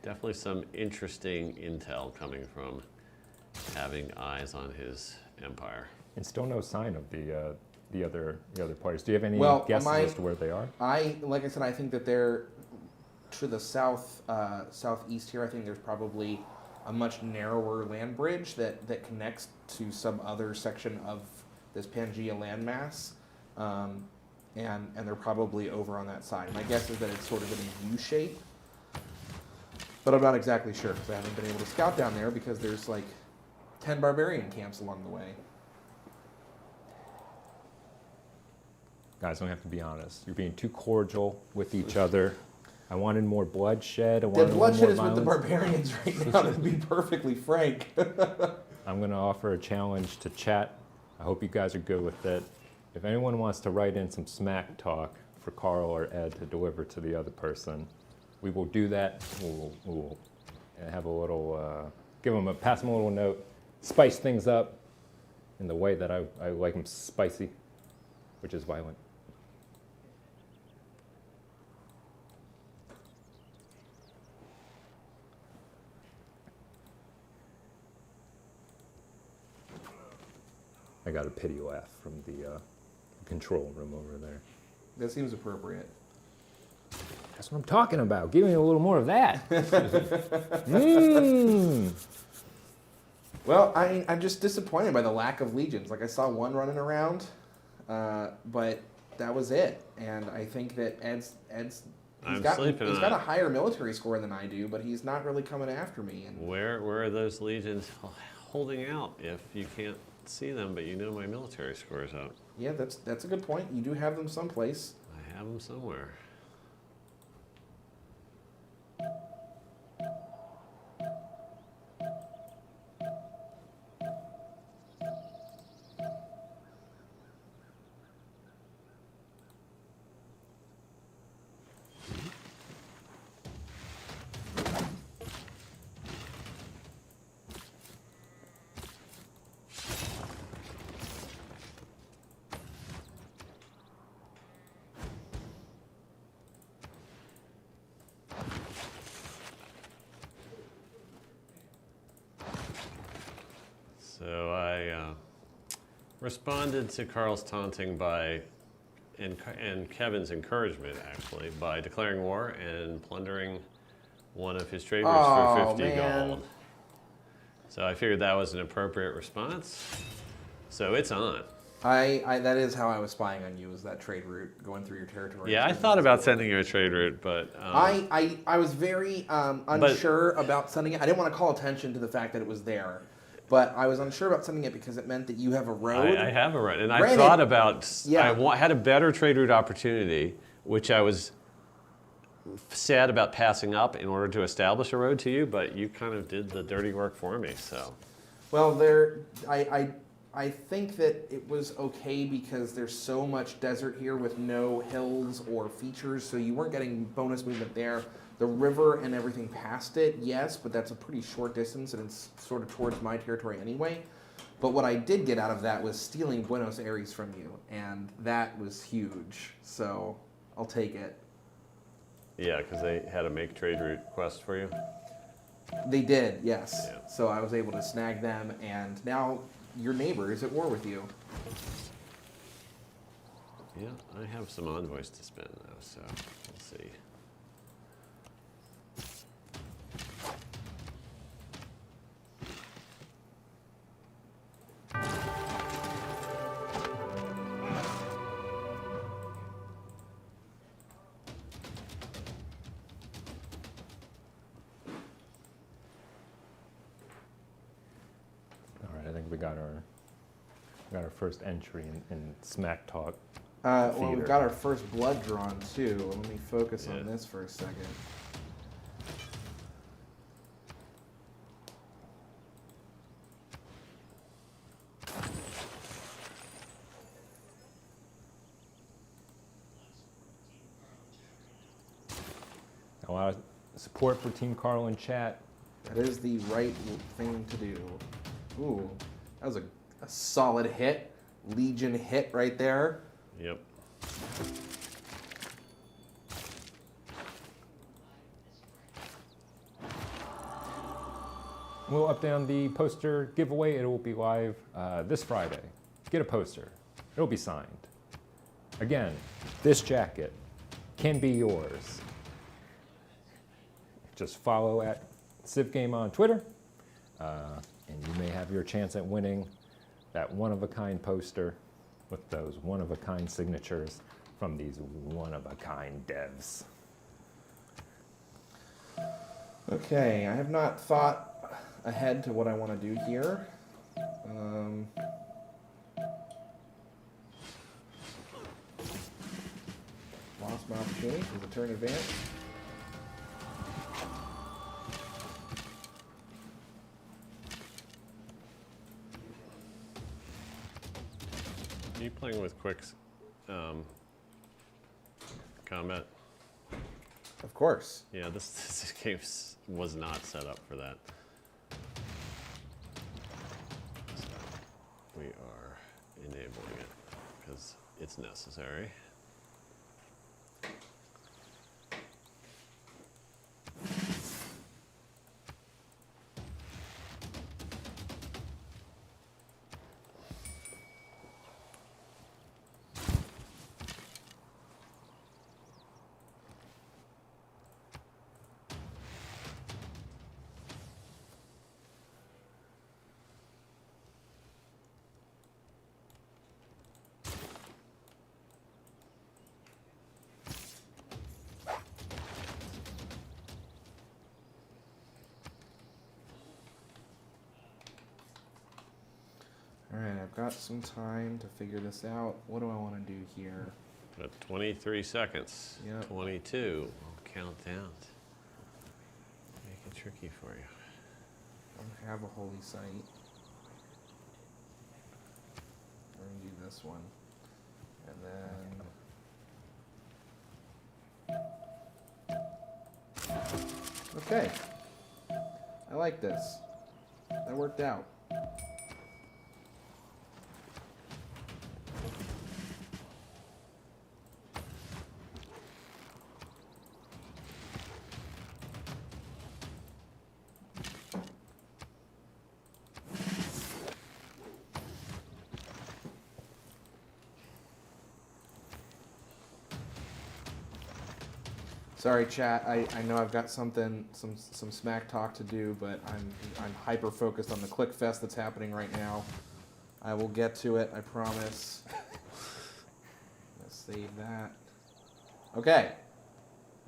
definitely some interesting intel coming from having eyes on his empire. And still no sign of the other players. Do you have any guesses as to where they are? Like I said, I think that they're to the southeast here. I think there's probably a much narrower land bridge that connects to some other section of this Pangea landmass, and they're probably over on that side. My guess is that it's sort of in a U shape, but I'm not exactly sure because I haven't been able to scout down there because there's like 10 barbarian camps along the way. Guys, don't have to be honest. You're being too cordial with each other. I wanted more bloodshed. The bloodshed is with the barbarians right now, to be perfectly frank. I'm going to offer a challenge to chat. I hope you guys are good with it. If anyone wants to write in some smack talk for Carl or Ed to deliver to the other person, we will do that. We'll have a little, pass them a little note, spice things up in the way that I like them spicy, which is violent. I got a pity laugh from the control room over there. That seems appropriate. That's what I'm talking about. Give me a little more of that. Well, I'm just disappointed by the lack of legions. Like I saw one running around, but that was it. And I think that Ed's he's got a higher military score than I do, but he's not really coming after me. And where are those legions holding out if you can't see them, but my military score is up? Yeah, that's a good point. You do have them someplace. I have them somewhere. So I responded to Carl's taunting and Kevin's encouragement, actually, by declaring war and plundering one of his trade routes for 50 gold. So I figured that was an appropriate response. So it's on. That is how I was spying on you, was that trade route going through your territory. Yeah, I thought about sending you a trade route, but I was very unsure about sending it. I didn't want to call attention to the fact that it was there, but I was unsure about sending it because it meant that you have a road. I have a road, and I thought about. Yeah. I had a better trade route opportunity, which I was sad about passing up in order to establish a road to you, but you kind of did the dirty work for me, so. Well, I think that it was okay because there's so much desert here with no hills or features, so you weren't getting bonus movement there. The river and everything past it, yes, but that's a pretty short distance and it's sort of towards my territory anyway. But what I did get out of that was stealing Buenos Aires from you, and that was huge, so I'll take it. Yeah, because they had a make trade request for you. They did, yes. Yeah. So I was able to snag them, and now your neighbor is at war with you. Yeah, I have some envoys to spend though, so we'll see. All right, I think we got our first entry in Smack Talk. Well, we've Theater. got our first blood drawn too. Let me focus Yeah. on this for a second. A lot of support for Team Carl in chat. That is the right thing to do. Ooh, that was a solid hit. Legion hit right there. Yep. We'll update on the poster giveaway. It will be live this Friday. Get a poster. It'll be signed. Again, this jacket can be yours. Just follow at CivGame on Twitter, and you may have your chance at winning that one-of-a-kind poster with those one-of-a-kind signatures from these one-of-a-kind devs. Okay, I have not thought ahead to what I want to do here. Lost my opportunity. Is a turn advance. Are you playing with quick combat? Of course. Yeah, this game was not set up for that. So we are enabling it because it's necessary. Alright, I've got some time to figure this out. What do I want to do here? Got 23 seconds. Yep. 22. I'll count down. Make it tricky for you. I don't have a holy site. We're going to do this one. And then... Okay. I like this. That worked out. Sorry, chat. I know I've got some smack talk to do, but I'm hyper focused on the click fest that's happening right now. I will get to it. I promise. Let's save that. Okay.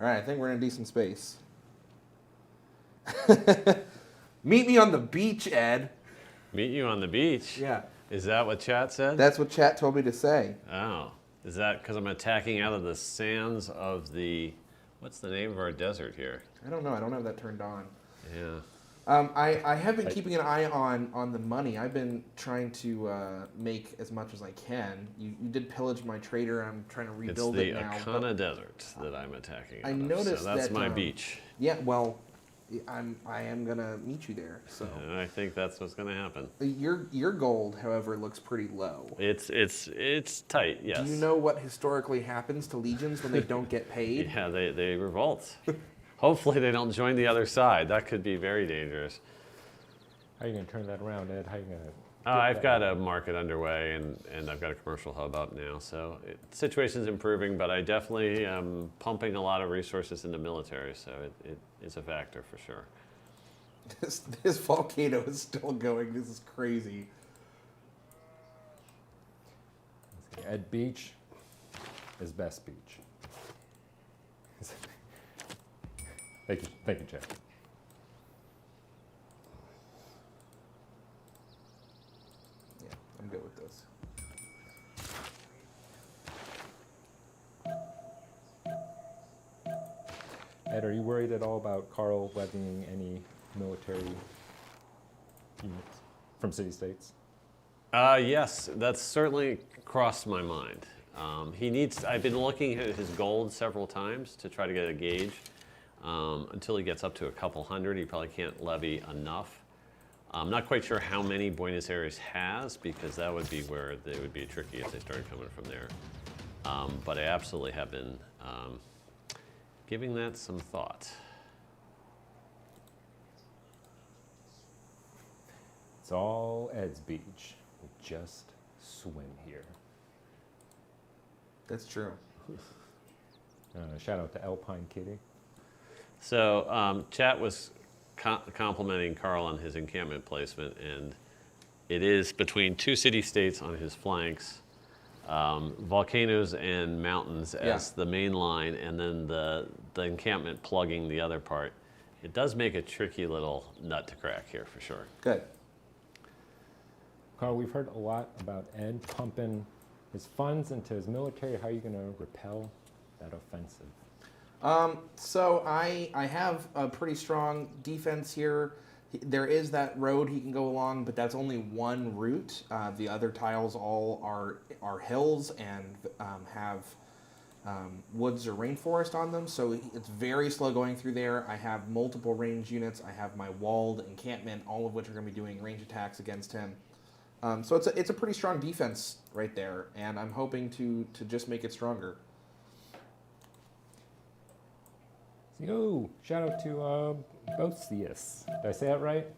All right. I think we're in a decent space. Meet me on the beach, Ed. Meet you on the beach? Yeah. Is that what chat said? That's what chat told me to say. Oh. Is that because I'm attacking out of the sands of the, what's the name of our desert here? I don't know. I don't have that turned on. Yeah. I have been keeping an eye on the money. I've been trying to make as much as I can. You did pillage my trader. I'm trying to rebuild it now. It's the Akana Desert that I'm attacking. I noticed so that's that, my beach. Yeah, well, I am gonna meet you there. So And I think that's what's going to happen. your gold, however, looks pretty low. It's tight. Yes. Do you know what historically happens to legions when they don't get paid? Yeah, they revolt. Hopefully they don't join the other side. That could be very dangerous. How are you going to turn that around, Ed? How are you going to? I've got a market underway, and I've got a commercial hub up now. So situation's improving, but I definitely am pumping a lot of resources into military. So it's a factor for sure. This volcano is still going. This is crazy. Let's see. Ed Beach is best beach. Thank you, Jeff. Yeah, I'm good with this. Ed, are you worried at all about Carl levying any military units from city-states? Yes, that's certainly crossed my mind. I've been looking at his gold several times to try to get a gauge. Until he gets up to a couple hundred, he probably can't levy enough. I'm not quite sure how many Buenos Aires has, because that would be where it would be tricky if they started coming from there. But I absolutely have been giving that some thought. It's all Ed's beach. We just swim here. That's true. Shout out to Alpine Kitty. So chat was complimenting Carl on his encampment placement, and it is between two city-states on his flanks, volcanoes and mountains as the main line, and then the encampment plugging the other part. It does make a tricky little nut to crack here for sure. Good. Carl, we've heard a lot about Ed pumping his funds into his military. How are you going to repel that offensive? So I have a pretty strong defense here. There is that road he can go along, but that's only one route. The other tiles all are hills and have woods or rainforest on them, so it's very slow going through there. I have multiple range units. I have my walled encampment, all of which are going to be doing range attacks against him. So it's a pretty strong defense right there, and I'm hoping to just make it stronger. Yo, shout out to Botsius. Did I say that right?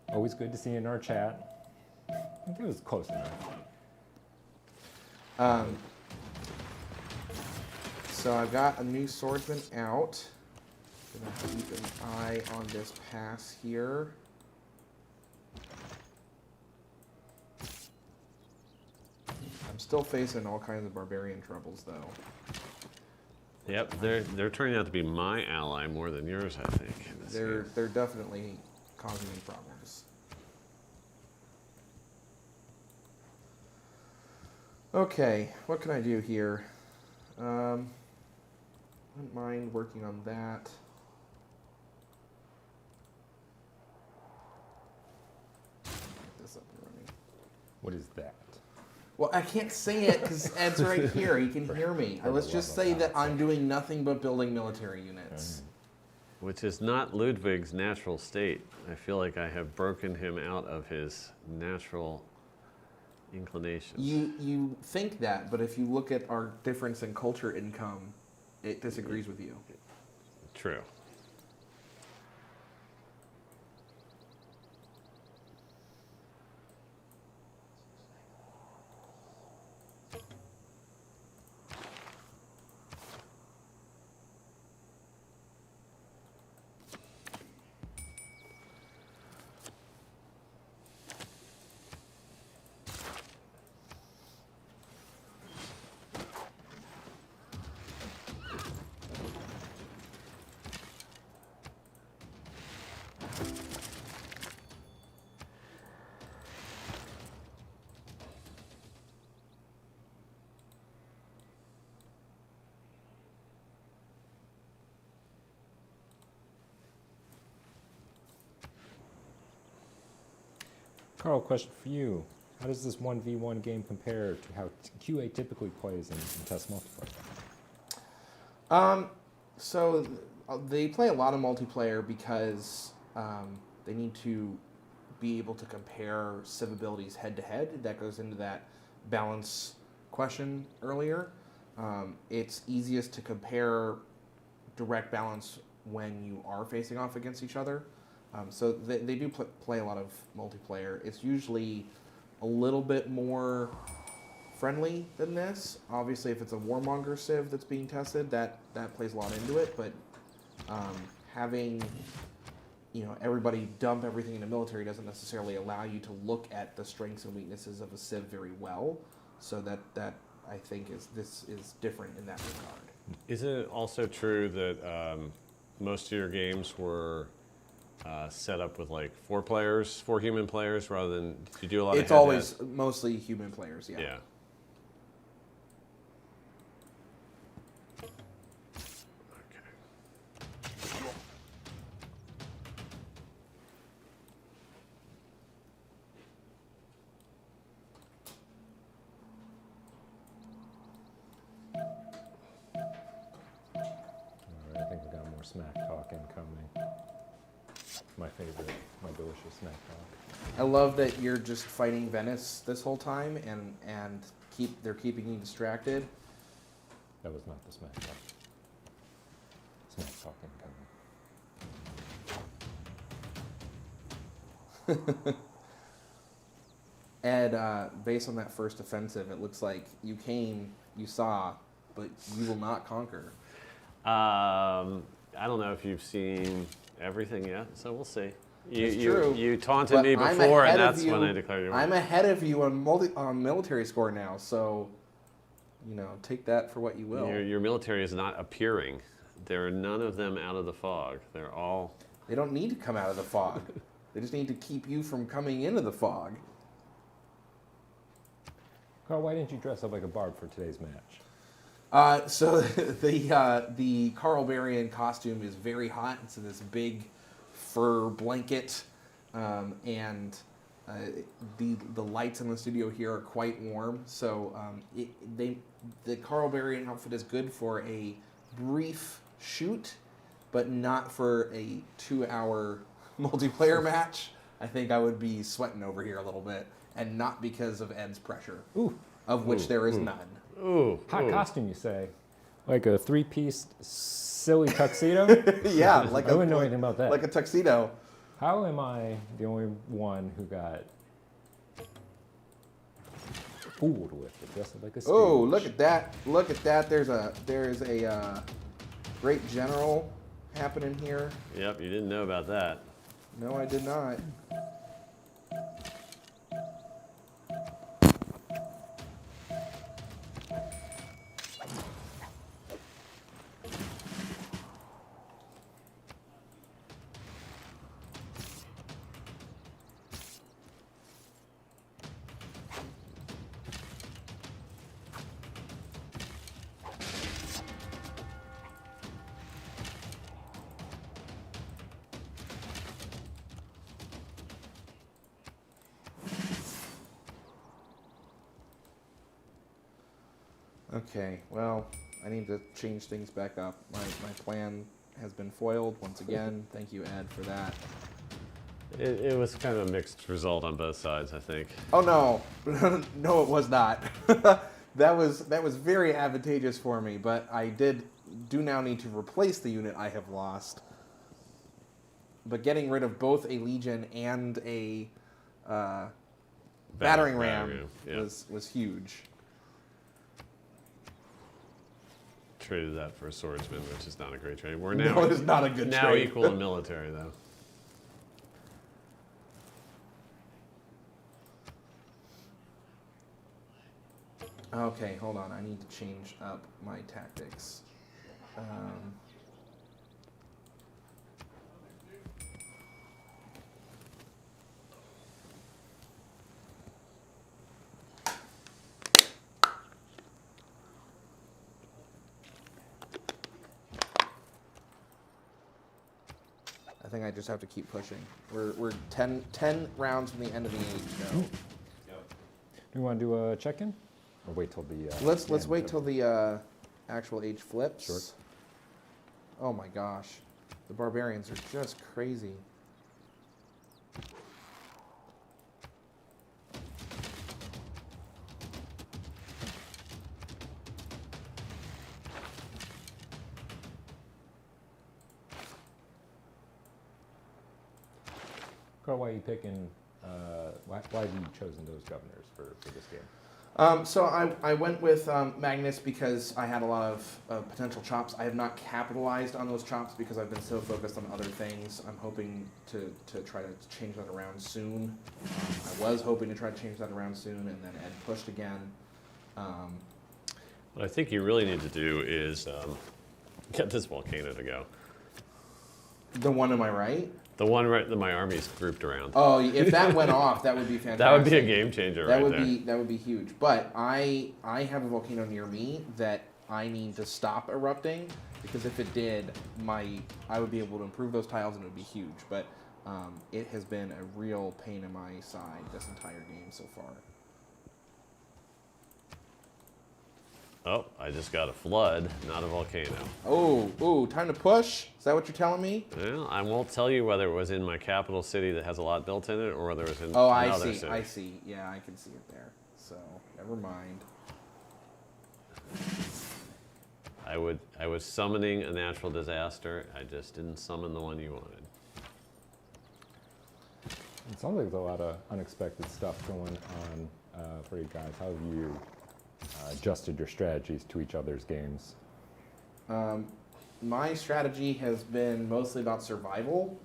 Always good to see you in our chat. I think it was close enough. So I've got a new swordsman out. Gonna keep an eye on this pass here. I'm still facing all kinds of barbarian troubles though. Yep, they're turning out to be my ally more than yours, I think. They're definitely causing me problems. Okay, what can I do here? I don't mind working on that. Get this up and running. What is that? Well, I can't say it because Ed's right here. He can hear me. Let's just say that I'm doing nothing but building military units. Which is not Ludwig's natural state. I feel like I have broken him out of his natural inclinations. You think that, but if you look at our difference in culture income, it disagrees with you. True. Carl, question for you. How does this 1v1 game compare to how QA typically plays in test multiplayer? So they play a lot of multiplayer because they need to be able to compare civ abilities head to head. That goes into that balance question earlier. It's easiest to compare direct balance when you are facing off against each other. So they do play a lot of multiplayer. It's usually a little bit more friendly than this. Obviously, if it's a Warmonger civ that's being tested, that plays a lot into it. But having everybody dump everything into military doesn't necessarily allow you to look at the strengths and weaknesses of a civ very well. So that I think is different in that regard. Is it also true that most of your games were set up with like 4 human players, rather than you do a lot of It's always mostly human players, yeah. Yeah. All right, I think we got more smack talk incoming. My favorite, my delicious smack talk. I love that you're just fighting Venice this whole time, and they're keeping you distracted. That was not the smack talk. Smack talk incoming. Ed, based on that first offensive, it looks like you came, you saw, but you will not conquer. I don't know if you've seen everything yet, so we'll see. It's true. You taunted But me I'm before, ahead and of that's you. when I declared you. I'm ahead of you on military score now, so take that for what you will. Your military is not appearing. There are none of them out of the fog. They're all. They don't need to come out of the fog. They just need to keep you from coming into the fog. Carl, why didn't you dress up like a bard for today's match? So the Carlbarian costume is very hot. It's in this big fur blanket, and the lights in the studio here are quite warm. So the Carlbarian outfit is good for a brief shoot, but not for a 2-hour multiplayer match. I think I would be sweating over here a little bit, and not because of Ed's pressure, of which there is none. Ooh. Hot costume, you say? Like a 3-piece silly tuxedo? Yeah, like I wouldn't know anything about that. Like a tuxedo. How am I the only one who got fooled with it? Dressed like a stooge? Oh, look at that! Look at that! There's a great general happening here. Yep, you didn't know about that. No, I did not. Okay, well, I need to change things back up. My plan has been foiled once again. Thank you, Ed, for that. It was kind of a mixed result on both sides, I think. Oh no, no, it was not. That was very advantageous for me, but I do now need to replace the unit I have lost. But getting rid of both a Legion and a battering ram yeah. was huge. Traded that for a swordsman, which is not a great trade. We're No, it is not a good now trade. equal in military, though. Okay, hold on. I need to change up my tactics. I think I just have to keep pushing. We're 10 rounds from the end of the age. So. Do you want to do a check-in, or wait till the? Let's wait till the actual age flips. Sure. Oh my gosh, the barbarians are just crazy. Carl, why are you picking? Why have you chosen those governors for this game? So I went with Magnus because I had a lot of potential chops. I have not capitalized on those chops because I've been so focused on other things. I'm hoping to try to change that around soon. I was hoping to try to change that around soon, and then Ed pushed again. What I think you really need to do is get this volcano to go. The one to my right? The one right that my army's grouped around. Oh, if that went off, that would be fantastic. That would be a game changer that right would there. That would be huge. But I have a volcano near me that I need to stop erupting, because if it did, I would be able to improve those tiles and it would be huge. But it has been a real pain in my side this entire game so far. Oh, I just got a flood, not a volcano. Oh, time to push? Is that what you're telling me? Well, I won't tell you whether it was in my capital city that has a lot built in it or whether it was in Oh, another I see. city. I see. Yeah, I can see it there. So, never mind. I was summoning a natural disaster. I just didn't summon the one you wanted. It sounds like there's a lot of unexpected stuff going on for you guys. How have you adjusted your strategies to each other's games? My strategy has been mostly about survival.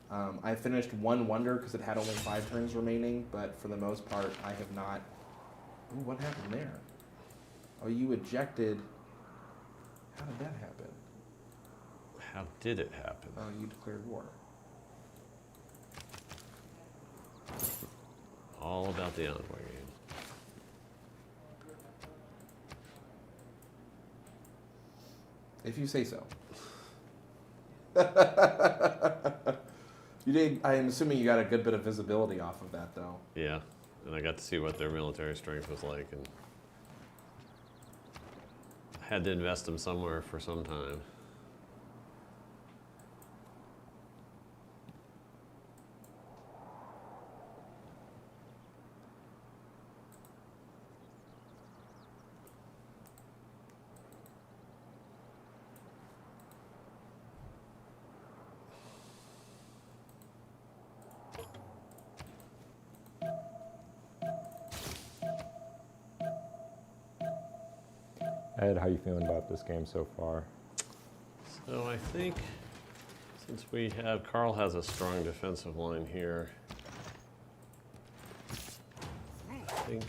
I finished one wonder because it had only 5 turns remaining, but for the most part, I have not. Ooh, what happened there? Oh, you ejected. How did that happen? How did it happen? Oh, you declared war. All about the envoy game. If you say so. You did. I am assuming you got a good bit of visibility off of that, though. Yeah, and I got to see what their military strength was like, and I had to invest them somewhere for some time. Ed, how you feeling about this game so far? So I think since Carl has a strong defensive line here, I think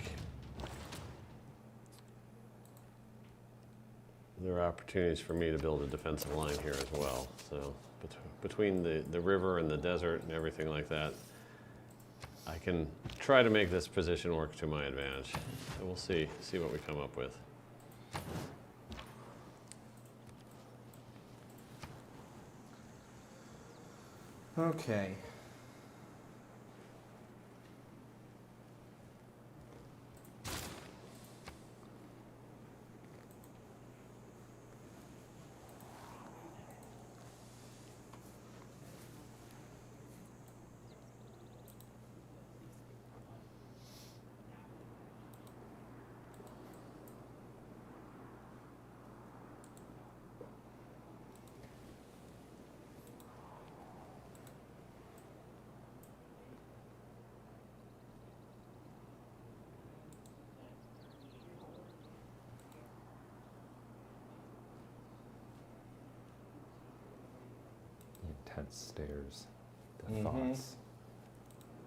there are opportunities for me to build a defensive line here as well. So between the river and the desert and everything like that, I can try to make this position work to my advantage. So we'll see what we come up with. Okay. Intense stares, the thoughts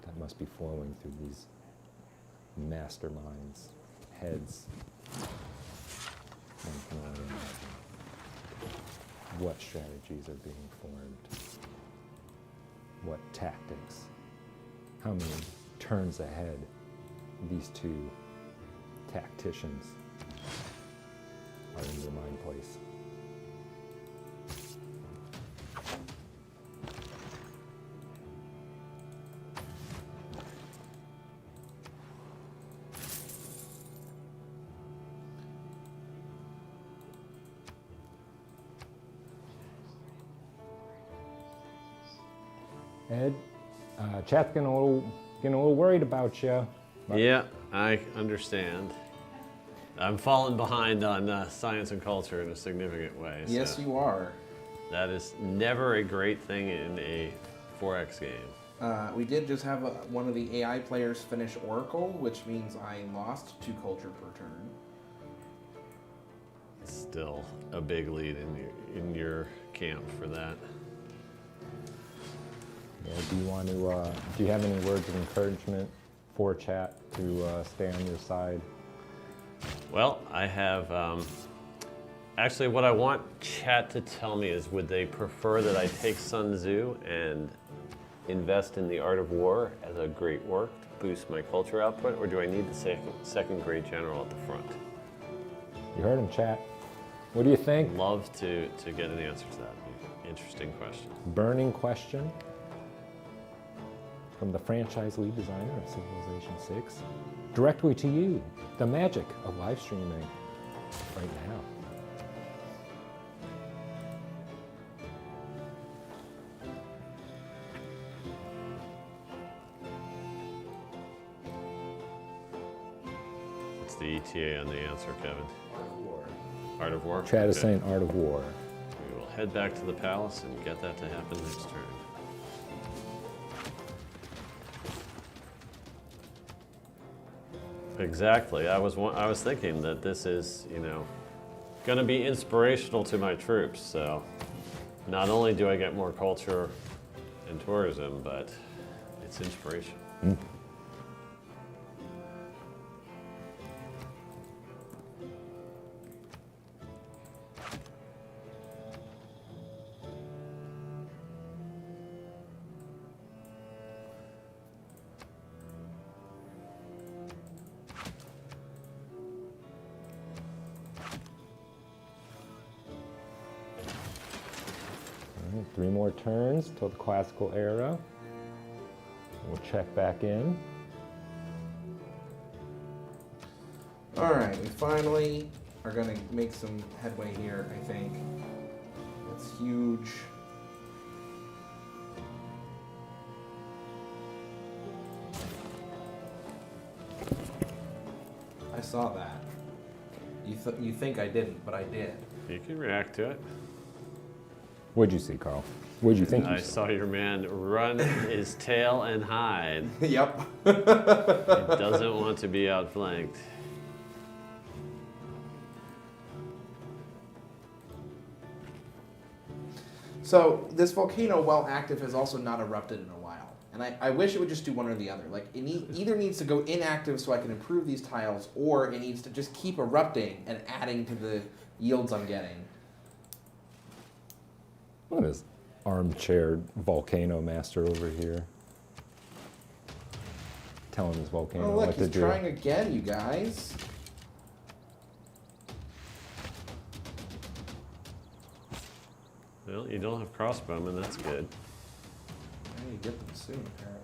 that must be flowing through these masterminds' heads. One can only imagine what strategies are being formed, what tactics, how many turns ahead these two tacticians are in your mind place. Ed, chat's getting a little worried about you. Yeah, I understand. I'm falling behind on science and culture in a significant way. Yes, so you are. that is never a great thing in a 4X game. We did just have one of the AI players finish Oracle, which means I lost 2 culture per turn. Still a big lead in your camp for that. Yeah, do you have any words of encouragement for chat to stay on your side? Well, I have, actually what I want chat to tell me is, would they prefer that I take Sun Tzu and invest in the art of war as a great work to boost my culture output, or do I need the second grade general at the front? You heard him, chat. What do you think? Love to get an answer to that. Interesting question. Burning question from the franchise lead designer of Civilization 6, directly to you, the magic of live streaming right now. What's the ETA on the answer, Kevin? Art of War? Chat is Okay. saying Art of War. We will head back to the palace and get that to happen next turn. Exactly. I was thinking that this is, going to be inspirational to my troops. So not only do I get more culture and tourism, but it's inspiration. All right, 3 more turns till the classical era. We'll check back in. All right, we finally are going to make some headway here, I think. It's huge. I saw that. You think I didn't, but I did. You can react to it. What'd you see, Carl? What'd you think you I saw your man run his tail and hide. Yep. He doesn't want to be outflanked. So this volcano, while active, has also not erupted in a while. And I wish it would just do one or the other. Like, it either needs to go inactive so I can improve these tiles, or it needs to just keep erupting and adding to the yields I'm getting. Look at this armchair volcano master over here. Telling this volcano Oh, look, what to he's do. trying again, you guys. Well, you don't have crossbowmen, that's good. I need to get them soon, apparently.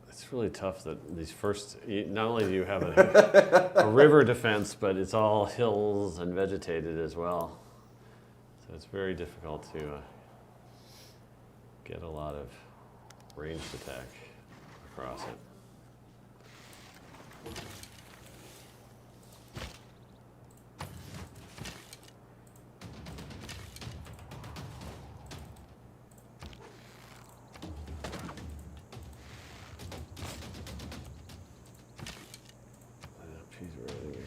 It's really tough that these first, not only do you have a river defense, but it's all hills and vegetated as well. So it's very difficult to get a lot of ranged attack across it. She's really good.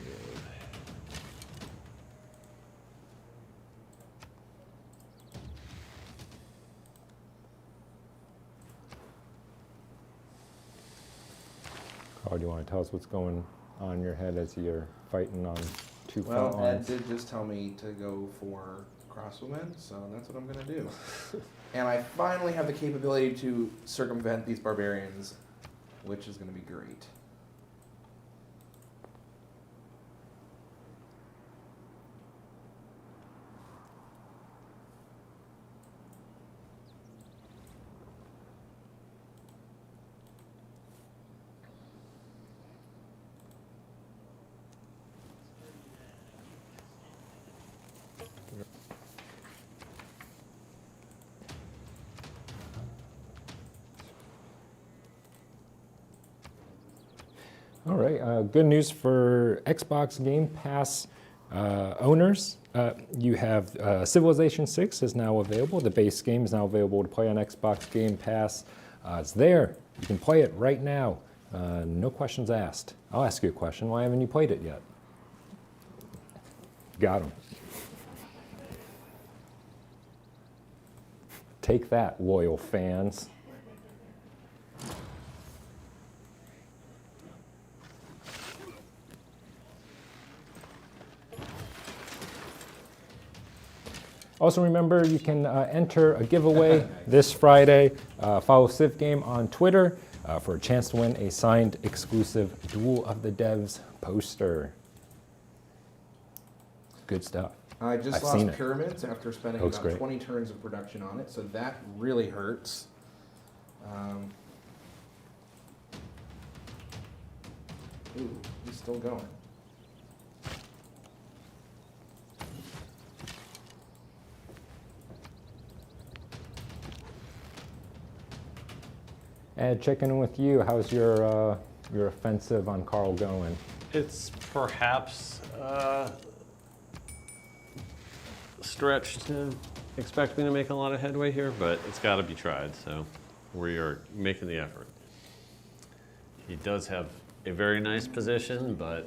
Carl, do you want to tell us what's going on in your head as you're fighting on 2 front Well, Ed lines? did just tell me to go for crossbowmen, so that's what I'm going to do. And I finally have the capability to circumvent these barbarians, which is going to be great. All right, good news for Xbox Game Pass owners. You have Civilization 6 is now available. The base game is now available to play on Xbox Game Pass. It's there. You can play it right now. No questions asked. I'll ask you a question. Why haven't you played it yet? Got him. Take that, loyal fans. Also remember, you can enter a giveaway this Friday. Follow Civ Game on Twitter for a chance to win a signed exclusive Duel of the Devs poster. Good stuff. I just I've lost seen it. Pyramids after spending Looks about great. 20 turns of production on it, so that really hurts. Ooh, he's still going. Ed, checking in with you. How's your offensive on Carl going? It's perhaps stretched to expect me to make a lot of headway here, but it's got to be tried, so we are making the effort. He does have a very nice position, but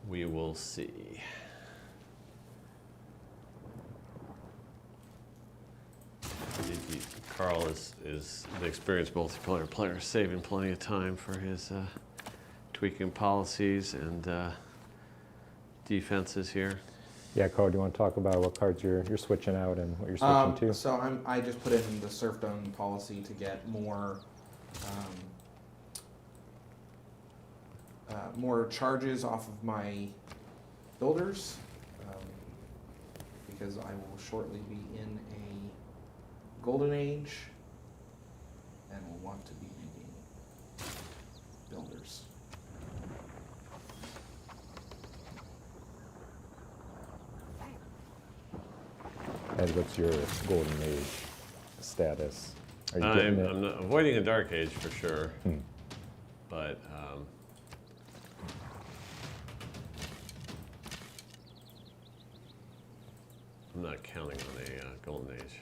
we will see. Carl is the experienced multiplayer player, saving plenty of time for his tweaking policies and defenses here. Yeah, Carl, do you want to talk about what cards you're switching out and what you're switching to? So I just put in the serfdom policy to get more more charges off of my builders, because I will shortly be in a golden age and will want to be making builders. Ed, what's your golden age status? Are you getting it? I'm not avoiding a dark age for sure, but I'm not counting on a golden age.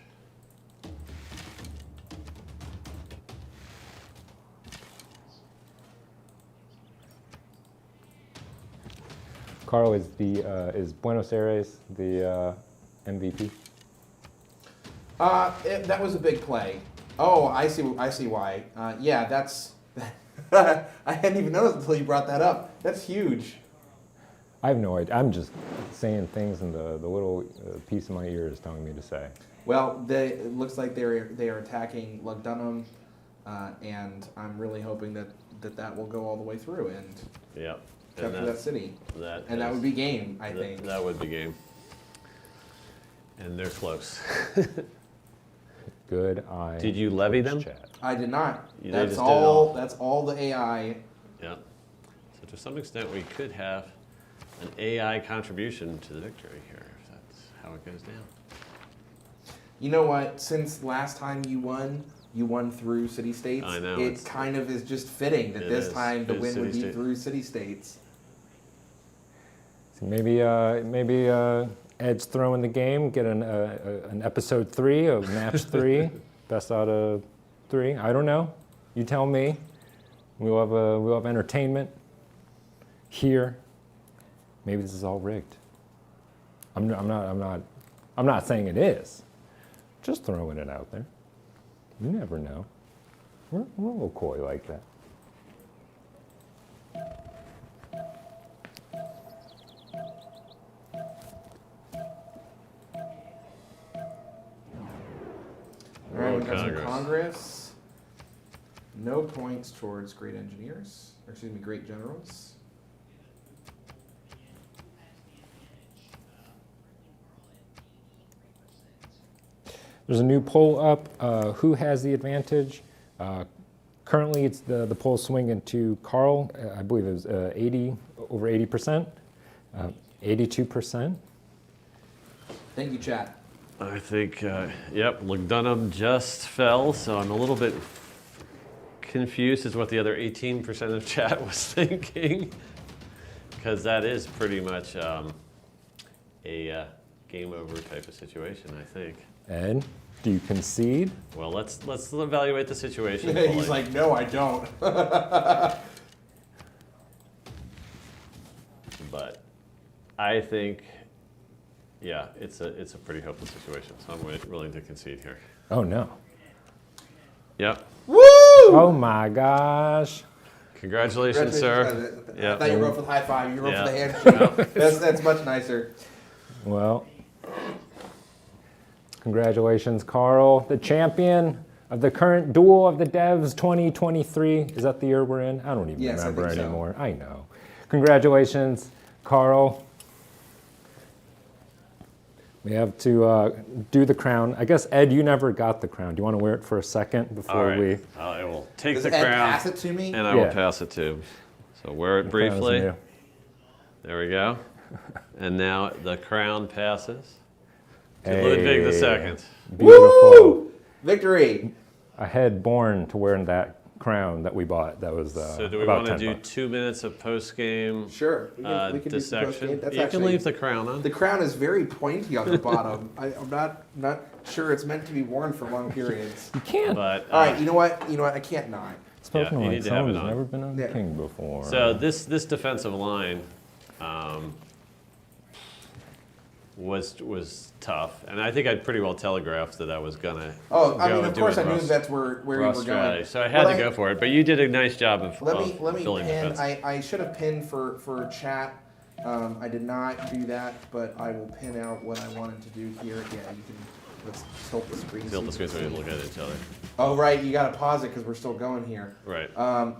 Carl, is Buenos Aires the MVP? That was a big play. Oh, I see why. Yeah, that's. I hadn't even noticed until you brought that up. That's huge. I have no idea. I'm just saying things and the little piece of my ear is telling me to say. Well, it looks like they are attacking Lugdunum, and I'm really hoping that will go all the way through and Yep. capture that city. That would be game, I think. That would be game. And they're close. Good eye. Did you levy them? Chat. I did not. They That's just did it all. That's all the AI. Yeah. So to some extent, we could have an AI contribution to the victory here, if that's how it goes down. You know what? Since last time you won through city-states. I know, It kind of is just fitting that It this is. time the It's win would be city-state. through city-states. So maybe Ed's throwing the game, get an episode 3 of match 3, best out of 3. I don't know. You tell me. We'll have entertainment here. Maybe this is all rigged. I'm not saying it is. Just throwing it out there. You never know. We're a little coy like that. All right, we've got some Congress. Congress. No points towards great engineers, or excuse me, great generals. There's a new poll up. Who has the advantage? Currently, it's the poll swinging to Carl. I believe it was over 80%, 82%. Thank you, chat. I think, yep, Lugdunum just fell, so I'm a little bit confused as what the other 18% of chat was thinking, because that is pretty much a game over type of situation, I think. Ed, do you concede? Well, let's evaluate the situation. He's like, no, I don't. But I think, yeah, it's a pretty hopeless situation. So I'm willing to concede here. Oh no. Yep. Woo! Oh my gosh. Congratulations, sir. I thought you wrote for the high five. You wrote Yeah. for the handshake. That's much nicer. Well, congratulations, Carl, the champion of the current Duel of the Devs 2023. Is that the year we're in? I don't even Yes, I remember think so. anymore. I know. Congratulations, Carl. We have to do the crown. I guess, Ed, you never got the crown. Do you want to wear it for a second before All right. we... I will take Does the Ed crown. pass it to me? And I will Yeah. pass it to him. So wear it The crown is briefly. new. There we go. And now the crown passes to Ludwig II. Beautiful. Woo! Victory. A head born to wearing that crown that we bought. That was So do we about want to 10 do bucks. 2 minutes of post-game Sure. We can do some dissection? post-game. That's You can actually- leave the crown on. The crown is very pointy on the bottom. I'm not sure it's meant to be worn for long periods. You can't. But, All right, you know what? I can't not. Spoken you like need to have someone it who's on. never been a Yeah. king before. So this defensive line was tough, and I think I'd pretty well telegraphed that I was gonna. Oh, I go mean, and of do course a I knew rough- that's where you rough were strategy. going. So I had What to go for it, but you did a nice job of Let me building pin. defense. I should have pinned for chat. I did not do that, but I will pin out what I wanted to do here. Yeah, you can. Let's tilt the screen. Tilt the so you screen so can we see. look at each other. Oh, right. You got to pause it because we're still going here. Right.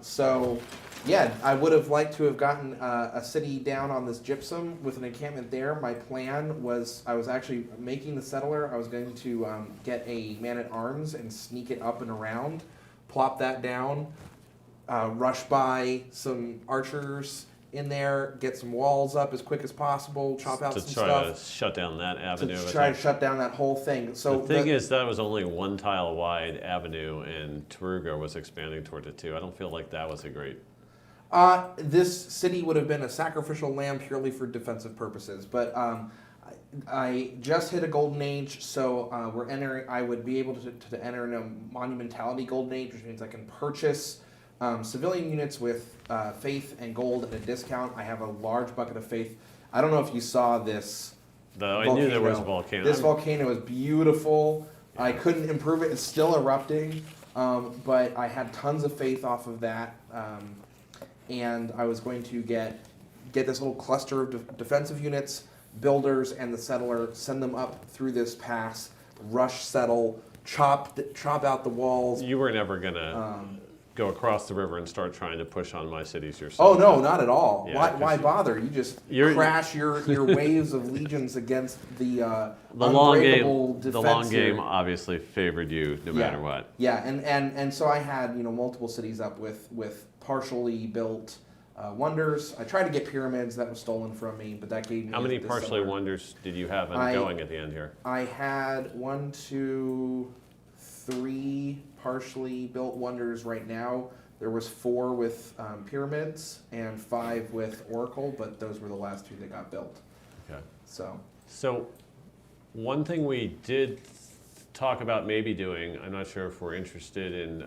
So, yeah, I would have liked to have gotten a city down on this gypsum with an encampment there. My plan was I was actually making the settler. I was going to get a man-at-arms and sneak it up and around, plop that down, rush by some archers in there, get some walls up as quick as possible, chop out To some try stuff. to shut down that avenue. To I try to think. shut down that whole thing. So The thing is, that was only one tile wide avenue, and Taruga was expanding toward it too. I don't feel like that was a great. this city would have been a sacrificial lamb purely for defensive purposes, but I just hit a golden age, so we're entering. I would be able to enter in a monumentality golden age, which means I can purchase civilian units with faith and gold at a discount. I have a large bucket of faith. I don't know if you saw this. Though I knew there was a volcano. This volcano is beautiful. I couldn't improve it. It's still erupting, but I had tons of faith off of that, and I was going to get this little cluster of defensive units, builders, and the settler. Send them up through this pass, rush settle, chop out the walls. You were never gonna go across the river and start trying to push on my cities yourself. Oh no, not at all. Yeah, Why bother? You just You're- crash your waves of legions against the long unbreakable game. defense The long here. game obviously favored you no matter what. Yeah, and so I had multiple cities up with partially built wonders. I tried to get pyramids that was stolen from me, but that gave me. How many this partially summer. wonders did you have I- going at the end here? I had 1, 2, 3 partially built wonders right now. There was 4 with pyramids and 5 with oracle, but those were the last 2 that got built. Okay. So One thing we did talk about maybe doing, I'm not sure if we're interested in,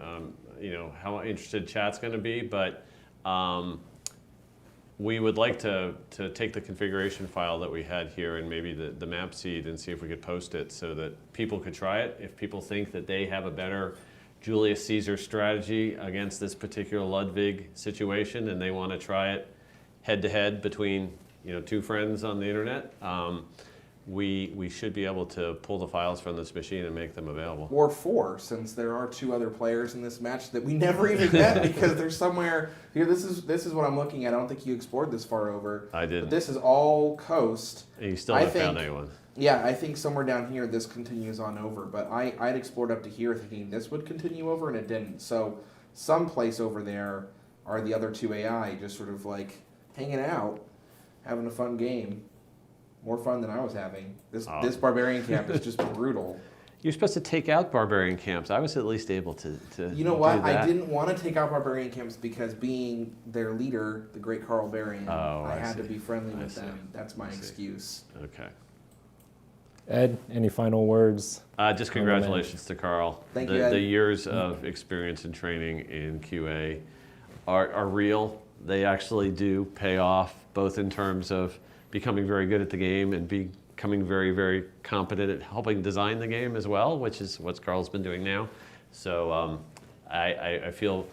how interested chat's going to be, but we would like to take the configuration file that we had here and maybe the map seed and see if we could post it so that people could try it. If people think that they have a better Julius Caesar strategy against this particular Ludwig situation and they want to try it head to head between 2 friends on the internet, we should be able to pull the files from this machine and make them available. or 4, since there are 2 other players in this match that we never even met because they're somewhere here. This is what I'm looking at. I don't think you explored this far over. I didn't. But this is all coast. And you still I haven't found think- anyone. Yeah, I think somewhere down here this continues on over, but I'd explored up to here thinking this would continue over and it didn't. So someplace over there are the other 2 AI just sort of like hanging out, having a fun game. More fun than I was having. This barbarian camp is just brutal. You're supposed to take out barbarian camps. I was at least able to You know what? do that. I didn't want to take out barbarian camps because being their leader, the great Carlbarian, I had to be friendly with them. That's my excuse. Okay. Ed, any final words? Just congratulations to Carl. Thank you, Ed. The years of experience and training in QA are real. They actually do pay off, both in terms of becoming very good at the game and becoming very, very competent at helping design the game as well, which is what Carl's been doing now. So I feel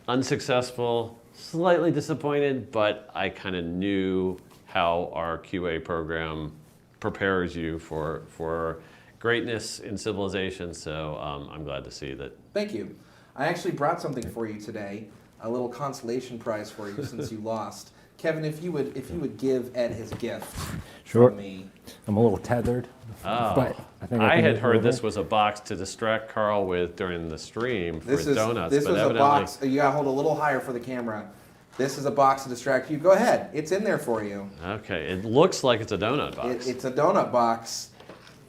unsuccessful, slightly disappointed, but I kind of knew how our QA program prepares you for greatness in Civilization. So I'm glad to see that. Thank you. I actually brought something for you today, a little consolation prize for you since you lost. Kevin, if you would give Ed his gift from me. I'm a little tethered. Oh, but I think I had heard this was a box to distract Carl with during the stream for donuts. This but is a box. You gotta hold a little higher for the camera. This is a box to distract you. Go ahead. It's in there for you. Okay, it looks like it's a donut box. It's a donut box.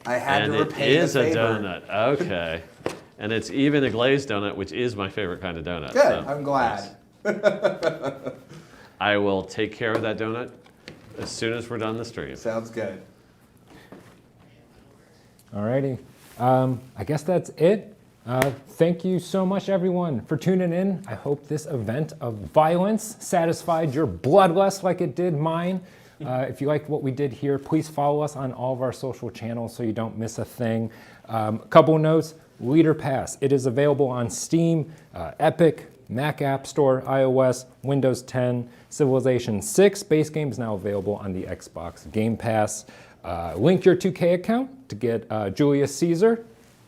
I had and to repay it is the a favor. donut. Okay. And it's even a glazed donut, which is my favorite kind of donut. Good. So, I'm glad. yes. I will take care of that donut as soon as we're done the stream. Sounds good. Alrighty. I guess that's it. Thank you so much, everyone, for tuning in. I hope this event of violence satisfied your bloodlust like it did mine. If you liked what we did here, please follow us on all of our social channels so you don't miss a thing. A couple notes. Leader Pass. It is available on Steam, Epic, Mac App Store, iOS, Windows 10, Civilization 6. Base game is now available on the Xbox Game Pass. Link your 2K account to get Julius Caesar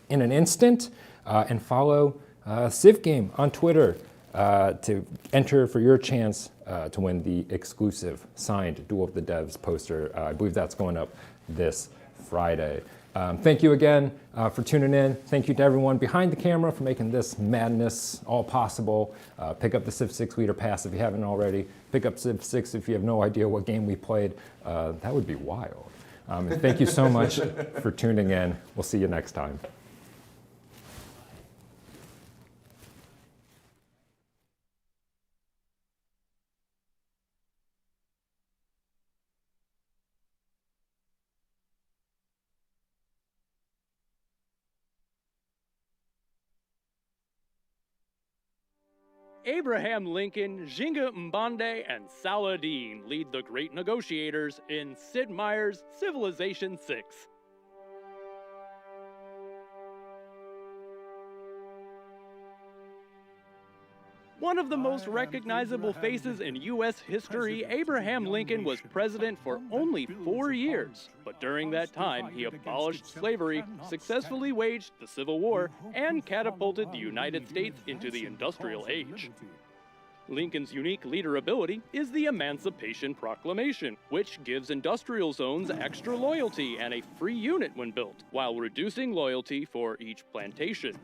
in an instant. And follow Civ Game on Twitter to enter for your chance to win the exclusive signed Duel of the Devs poster. I believe that's going up this Friday. Thank you again for tuning in. Thank you to everyone behind the camera for making this madness all possible. Pick up the Civ 6 Leader Pass if you haven't already. Pick up Civ 6 if you have no idea what game we played. That would be wild. And thank you so much for tuning in. We'll see you next time. Abraham Lincoln, Jinga Mbande, and Saladin lead the great negotiators in Sid Meier's Civilization 6. One of the most recognizable faces in U.S. history, Abraham Lincoln was president for only 4 years. But during that time, he abolished slavery, successfully waged the Civil War, and catapulted the United States into the Industrial Age. Lincoln's unique leader ability is the Emancipation Proclamation, which gives industrial zones extra loyalty and a free unit when built, while reducing loyalty for each plantation.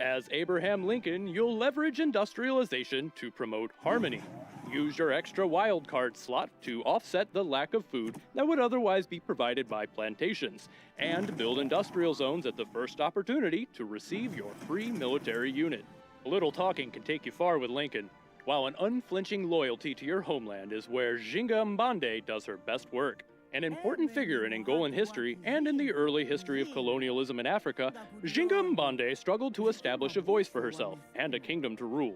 As Abraham Lincoln, you'll leverage industrialization to promote harmony. Use your extra wildcard slot to offset the lack of food that would otherwise be provided by plantations, and build industrial zones at the first opportunity to receive your free military unit. A little talking can take you far with Lincoln, while an unflinching loyalty to your homeland is where Jinga Mbande does her best work. An important figure in Angolan history and in the early history of colonialism in Africa, Jinga Mbande struggled to establish a voice for herself and a kingdom to rule.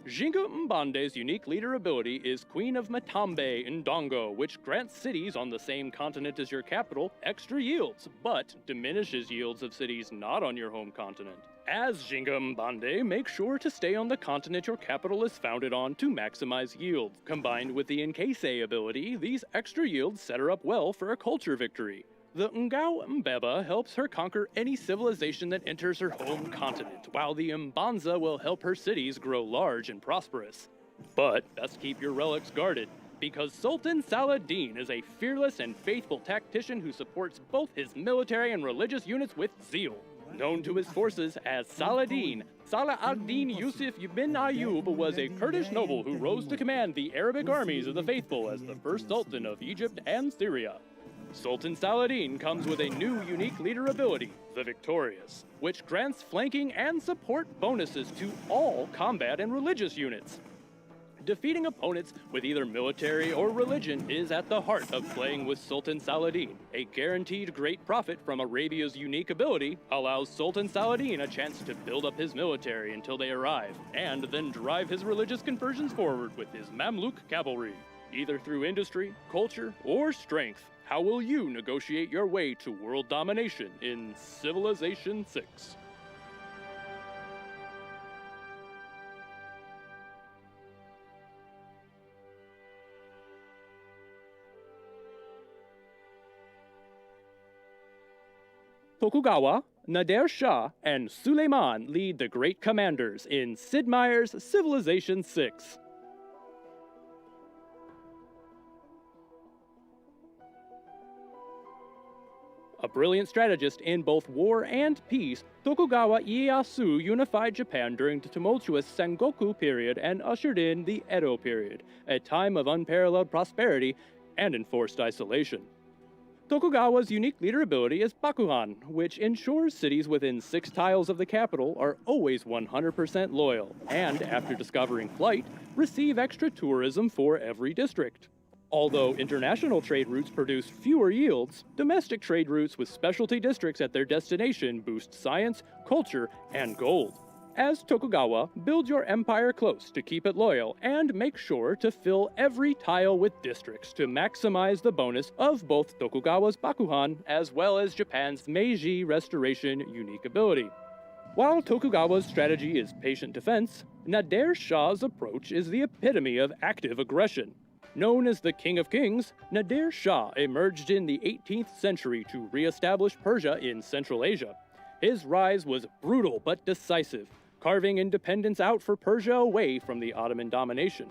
Jinga Mbande's unique leader ability is Queen of Matambe in Dongo, which grants cities on the same continent as your capital extra yields, but diminishes yields of cities not on your home continent. As Jinga Mbande, make sure to stay on the continent your capital is founded on to maximize yields. Combined with the Nkese ability, these extra yields set her up well for a culture victory. The Ngao Mbeba helps her conquer any civilization that enters her home continent, while the Mbanza will help her cities grow large and prosperous. But best keep your relics guarded, because Sultan Saladin is a fearless and faithful tactician who supports both his military and religious units with zeal. Known to his forces as Saladin, Salah ad-Din Yusuf ibn Ayyub was a Kurdish noble who rose to command the Arabic armies of the faithful as the first sultan of Egypt and Syria. Sultan Saladin comes with a new unique leader ability, the Victorious, which grants flanking and support bonuses to all combat and religious units. Defeating opponents with either military or religion is at the heart of playing with Sultan Saladin. A guaranteed great profit from Arabia's unique ability allows Sultan Saladin a chance to build up his military until they arrive, and then drive his religious conversions forward with his Mamluk cavalry. Either through industry, culture, or strength, how will you negotiate your way to world domination in Civilization 6? Tokugawa, Nader Shah, and Suleiman lead the great commanders in Sid Meier's Civilization 6. A brilliant strategist in both war and peace, Tokugawa Ieyasu unified Japan during the tumultuous Sengoku period and ushered in the Edo period, a time of unparalleled prosperity and enforced isolation. Tokugawa's unique leader ability is Bakuhan, which ensures cities within 6 tiles of the capital are always 100% loyal, and after discovering flight, receive extra tourism for every district. Although international trade routes produce fewer yields, domestic trade routes with specialty districts at their destination boost science, culture, and gold. As Tokugawa, build your empire close to keep it loyal and make sure to fill every tile with districts to maximize the bonus of both Tokugawa's Bakuhan as well as Japan's Meiji Restoration unique ability. While Tokugawa's strategy is patient defense, Nader Shah's approach is the epitome of active aggression. Known as the King of Kings, Nader Shah emerged in the 18th century to re-establish Persia in Central Asia. His rise was brutal but decisive, carving independence out for Persia away from the Ottoman domination.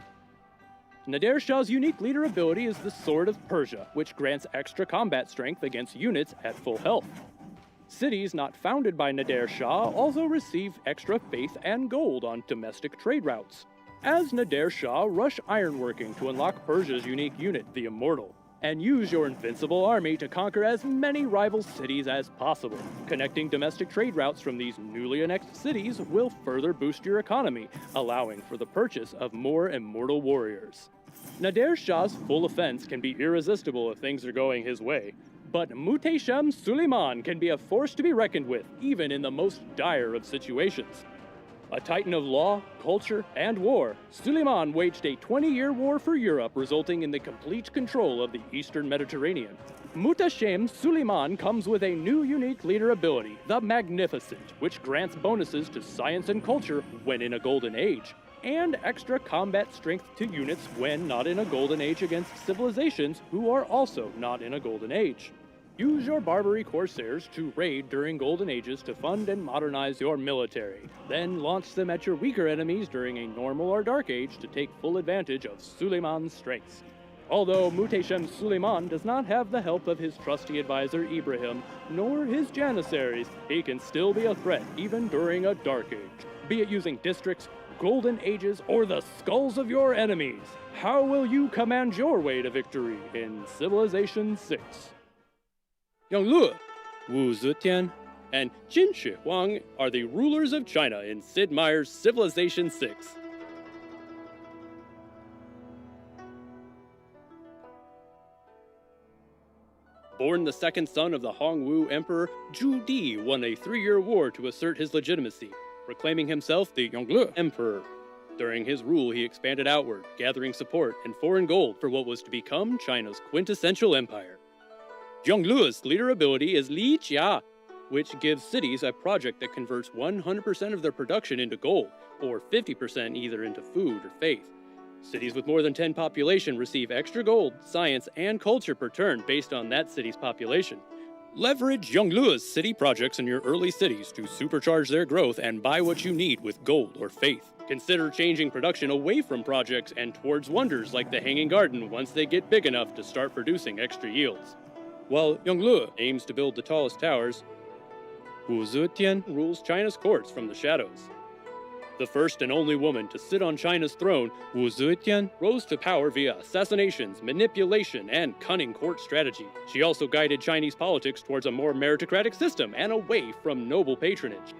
Nader Shah's unique leader ability is the Sword of Persia, which grants extra combat strength against units at full health. Cities not founded by Nader Shah also receive extra faith and gold on domestic trade routes. As Nader Shah, rush ironworking to unlock Persia's unique unit, the Immortal, and use your invincible army to conquer as many rival cities as possible. Connecting domestic trade routes from these newly annexed cities will further boost your economy, allowing for the purchase of more immortal warriors. Nader Shah's full offense can be irresistible if things are going his way, but Muhtesham Suleiman can be a force to be reckoned with, even in the most dire of situations. A titan of law, culture, and war, Suleiman waged a 20-year war for Europe, resulting in the complete control of the Eastern Mediterranean. Muhtesham Suleiman comes with a new unique leader ability, the Magnificent, which grants bonuses to science and culture when in a golden age, and extra combat strength to units when not in a golden age against civilizations who are also not in a golden age. Use your Barbary Corsairs to raid during Golden Ages to fund and modernize your military. Then launch them at your weaker enemies during a normal or dark age to take full advantage of Suleiman's strengths. Although Muhtesham Suleiman does not have the help of his trusty advisor Ibrahim, nor his Janissaries, he can still be a threat even during a dark age. Be it using districts, Golden Ages, or the skulls of your enemies. How will you command your way to victory in Civilization 6? Yonglu, Wu Zetian, and Jin Shi Huang are the rulers of China in Sid Meier's Civilization 6. Born the second son of the Hongwu Emperor, Zhu Di won a 3-year war to assert his legitimacy, proclaiming himself the Yongle Emperor. During his rule, he expanded outward, gathering support and foreign gold for what was to become China's quintessential empire. Zhonglu's leader ability is Li Jia, which gives cities a project that converts 100% of their production into gold, or 50% either into food or faith. Cities with more than 10 population receive extra gold, science, and culture per turn based on that city's population. Leverage Zhonglu's city projects in your early cities to supercharge their growth and buy what you need with gold or faith. Consider changing production away from projects and towards wonders like the Hanging Garden once they get big enough to start producing extra yields. While Yonglu aims to build the tallest towers, Wu Zetian rules China's courts from the shadows. The first and only woman to sit on China's throne, Wu Zetian rose to power via assassinations, manipulation, and cunning court strategy. She also guided Chinese politics towards a more meritocratic system and away from noble patronage.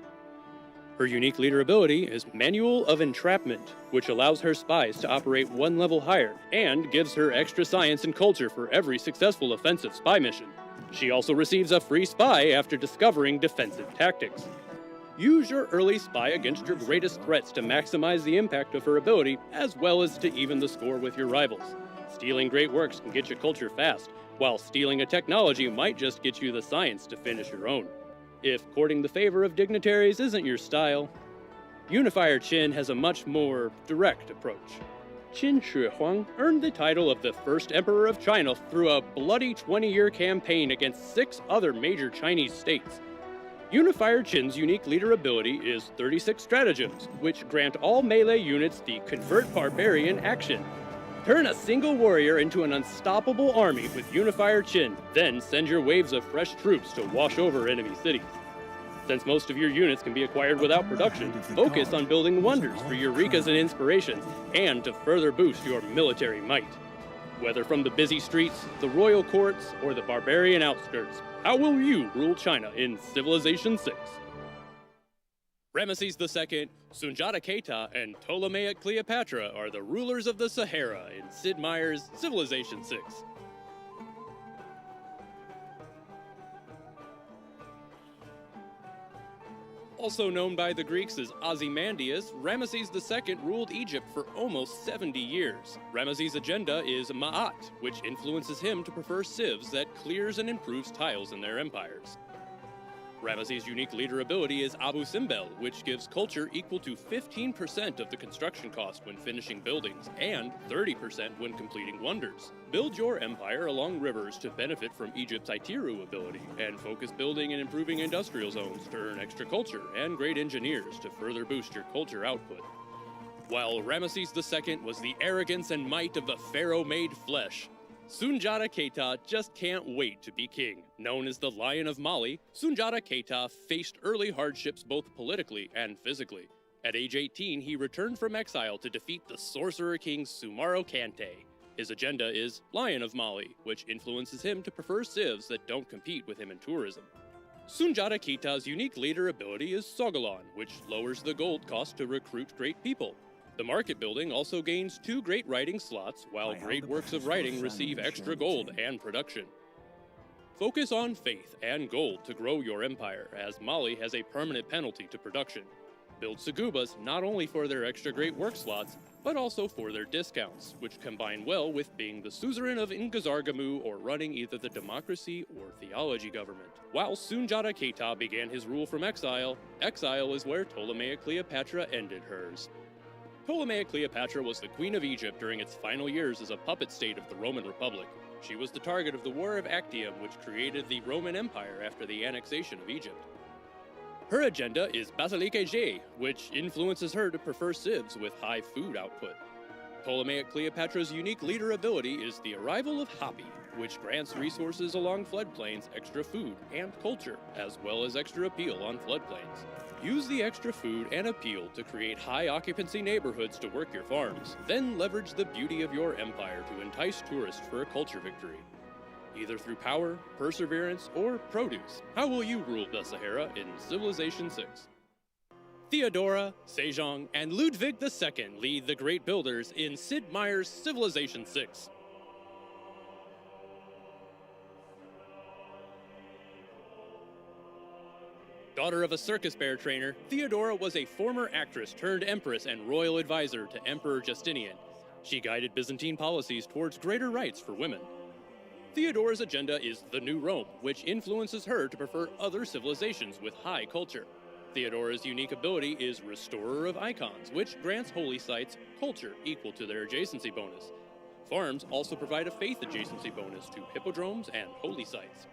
Her unique leader ability is Manual of Entrapment, which allows her spies to operate one level higher and gives her extra science and culture for every successful offensive spy mission. She also receives a free spy after discovering defensive tactics. Use your early spy against your greatest threats to maximize the impact of her ability, as well as to even the score with your rivals. Stealing great works can get you culture fast, while stealing a technology might just get you the science to finish your own. If courting the favor of dignitaries isn't your style, Unifier Qin has a much more direct approach. Qin Shi Huang earned the title of the first emperor of China through a bloody 20-year campaign against 6 other major Chinese states. Unifier Qin's unique leader ability is 36 stratagems, which grant all melee units the Convert Barbarian action. Turn a single warrior into an unstoppable army with Unifier Qin, then send your waves of fresh troops to wash over enemy cities. Since most of your units can be acquired without production, focus on building wonders for Eureka's and inspirations, and to further boost your military might. Whether from the busy streets, the royal courts, or the barbarian outskirts, how will you rule China in Civilization 6? Ramesses II, Sundiata Keita, and Ptolemaic Cleopatra are the rulers of the Sahara in Sid Meier's Civilization 6. Also known by the Greeks as Ozymandias, Ramesses II ruled Egypt for almost 70 years. Ramesses' agenda is Ma'at, which influences him to prefer civs that clears and improves tiles in their empires. Ramesses' unique leader ability is Abu Simbel, which gives culture equal to 15% of the construction cost when finishing buildings, and 30% when completing wonders. Build your empire along rivers to benefit from Egypt's Itiru ability, and focus building and improving industrial zones to earn extra culture and great engineers to further boost your culture output. While Ramesses II was the arrogance and might of the pharaoh-made flesh, Sundiata Keita just can't wait to be king. Known as the Lion of Mali, Sundiata Keita faced early hardships both politically and physically. At age 18, he returned from exile to defeat the Sorcerer King Sumaro Kante. His agenda is Lion of Mali, which influences him to prefer civs that don't compete with him in tourism. Sundiata Keita's unique leader ability is Sogolon, which lowers the gold cost to recruit great people. The market building also gains 2 great writing slots, while great works of writing receive extra gold and production. Focus on faith and gold to grow your empire, as Mali has a permanent penalty to production. Build Sagubas not only for their extra great work slots, but also for their discounts, which combine well with being the suzerain of Ngazargamu or running either the democracy or theology government. While Sundiata Keita began his rule from exile, exile is where Ptolemaic Cleopatra ended hers. Ptolemaic Cleopatra was the queen of Egypt during its final years as a puppet state of the Roman Republic. She was the target of the War of Actium, which created the Roman Empire after the annexation of Egypt. Her agenda is Basilike J, which influences her to prefer civs with high food output. Ptolemaic Cleopatra's unique leader ability is the arrival of Hapi, which grants resources along floodplains extra food and culture, as well as extra appeal on floodplains. Use the extra food and appeal to create high-occupancy neighborhoods to work your farms, then leverage the beauty of your empire to entice tourists for a culture victory. Either through power, perseverance, or produce, how will you rule the Sahara in Civilization 6? Theodora, Sejong, and Ludwig II lead the great builders in Sid Meier's Civilization 6. Daughter of a circus bear trainer, Theodora was a former actress turned empress and royal advisor to Emperor Justinian. She guided Byzantine policies towards greater rights for women. Theodora's agenda is the New Rome, which influences her to prefer other civilizations with high culture. Theodora's unique ability is Restorer of Icons, which grants holy sites culture equal to their adjacency bonus. Farms also provide a faith adjacency bonus to hippodromes and holy sites.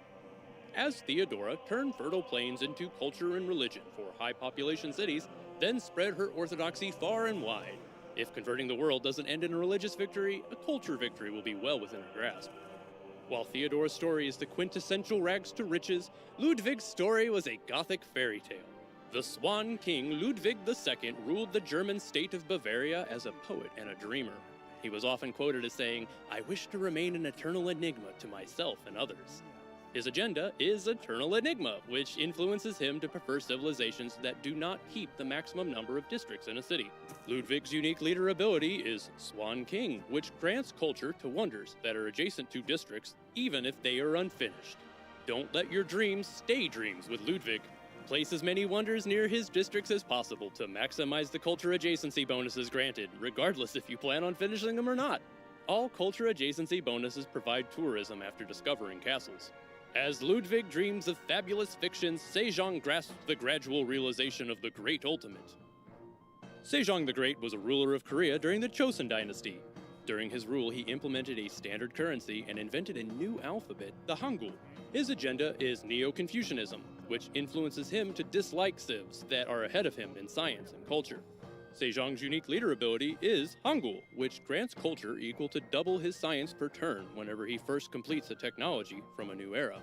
As Theodora turned fertile plains into culture and religion for high-population cities, then spread her orthodoxy far and wide. If converting the world doesn't end in a religious victory, a culture victory will be well within her grasp. While Theodora's story is the quintessential rags to riches, Ludwig's story was a Gothic fairy tale. The Swan King Ludwig II ruled the German state of Bavaria as a poet and a dreamer. He was often quoted as saying, "I wish to remain an eternal enigma to myself and others." His agenda is eternal enigma, which influences him to prefer civilizations that do not keep the maximum number of districts in a city. Ludwig's unique leader ability is Swan King, which grants culture to wonders that are adjacent to districts, even if they are unfinished. Don't let your dreams stay dreams with Ludwig. Place as many wonders near his districts as possible to maximize the culture adjacency bonuses granted, regardless if you plan on finishing them or not. All culture adjacency bonuses provide tourism after discovering castles. As Ludwig dreams of fabulous fictions, Sejong grasps the gradual realization of the Great Ultimate. Sejong the Great was a ruler of Korea during the Chosun dynasty. During his rule, he implemented a standard currency and invented a new alphabet, the Hangul. His agenda is Neo-Confucianism, which influences him to dislike civs that are ahead of him in science and culture. Sejong's unique leader ability is Hangul, which grants culture equal to double his science per turn whenever he first completes a technology from a new era.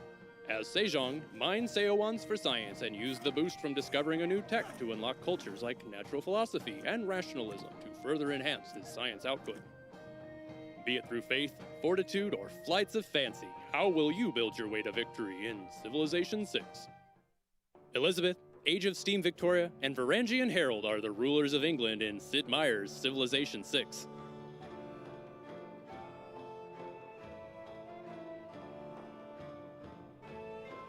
As Sejong, mine Seowons for science and use the boost from discovering a new tech to unlock cultures like natural philosophy and rationalism to further enhance his science output. Be it through faith, fortitude, or flights of fancy, how will you build your way to victory in Civilization 6? Elizabeth, Age of Steam Victoria, and Varangian Harold are the rulers of England in Sid Meier's Civilization 6.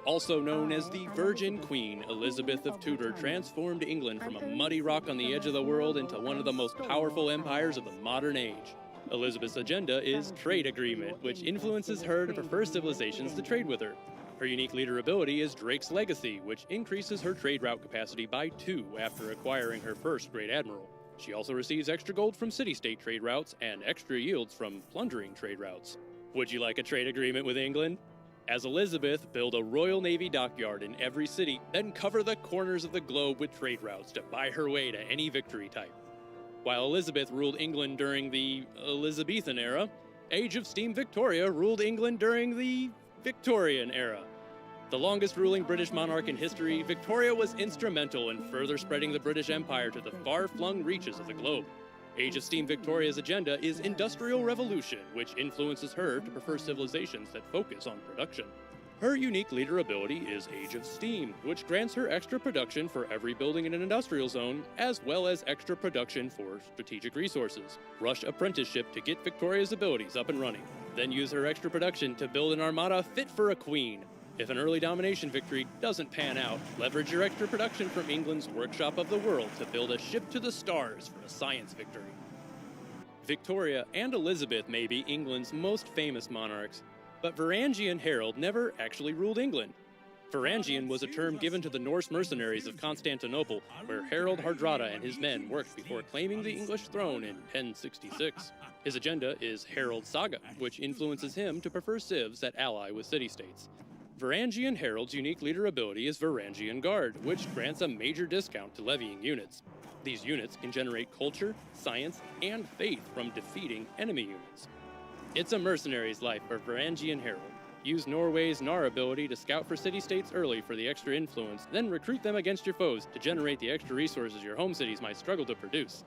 Also known as the Virgin Queen, Elizabeth of Tudor transformed England from a muddy rock on the edge of the world into one of the most powerful empires of the modern age. Elizabeth's agenda is trade agreement, which influences her to prefer civilizations to trade with her. Her unique leader ability is Drake's Legacy, which increases her trade route capacity by 2 after acquiring her first Great Admiral. She also receives extra gold from city-state trade routes and extra yields from plundering trade routes. Would you like a trade agreement with England? As Elizabeth, build a Royal Navy dockyard in every city, then cover the corners of the globe with trade routes to buy her way to any victory type. While Elizabeth ruled England during the Elizabethan era, Age of Steam Victoria ruled England during the Victorian era. The longest ruling British monarch in history, Victoria was instrumental in further spreading the British Empire to the far-flung reaches of the globe. Age of Steam Victoria's agenda is Industrial Revolution, which influences her to prefer civilizations that focus on production. Her unique leader ability is Age of Steam, which grants her extra production for every building in an industrial zone, as well as extra production for strategic resources. Rush apprenticeship to get Victoria's abilities up and running. Then use her extra production to build an armada fit for a queen. If an early domination victory doesn't pan out, leverage your extra production from England's Workshop of the World to build a ship to the stars for a science victory. Victoria and Elizabeth may be England's most famous monarchs, but Varangian Harold never actually ruled England. Varangian was a term given to the Norse mercenaries of Constantinople, where Harold Hardrada and his men worked before claiming the English throne in 1066. His agenda is Harold's Saga, which influences him to prefer civs that ally with city-states. Varangian Harold's unique leader ability is Varangian Guard, which grants a major discount to levying units. These units can generate culture, science, and faith from defeating enemy units. It's a mercenary's life for Varangian Harold. Use Norway's Nar ability to scout for city-states early for the extra influence, then recruit them against your foes to generate the extra resources your home cities might struggle to produce.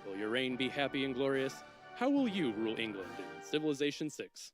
Will your reign be happy and glorious? How will you rule England in Civilization 6?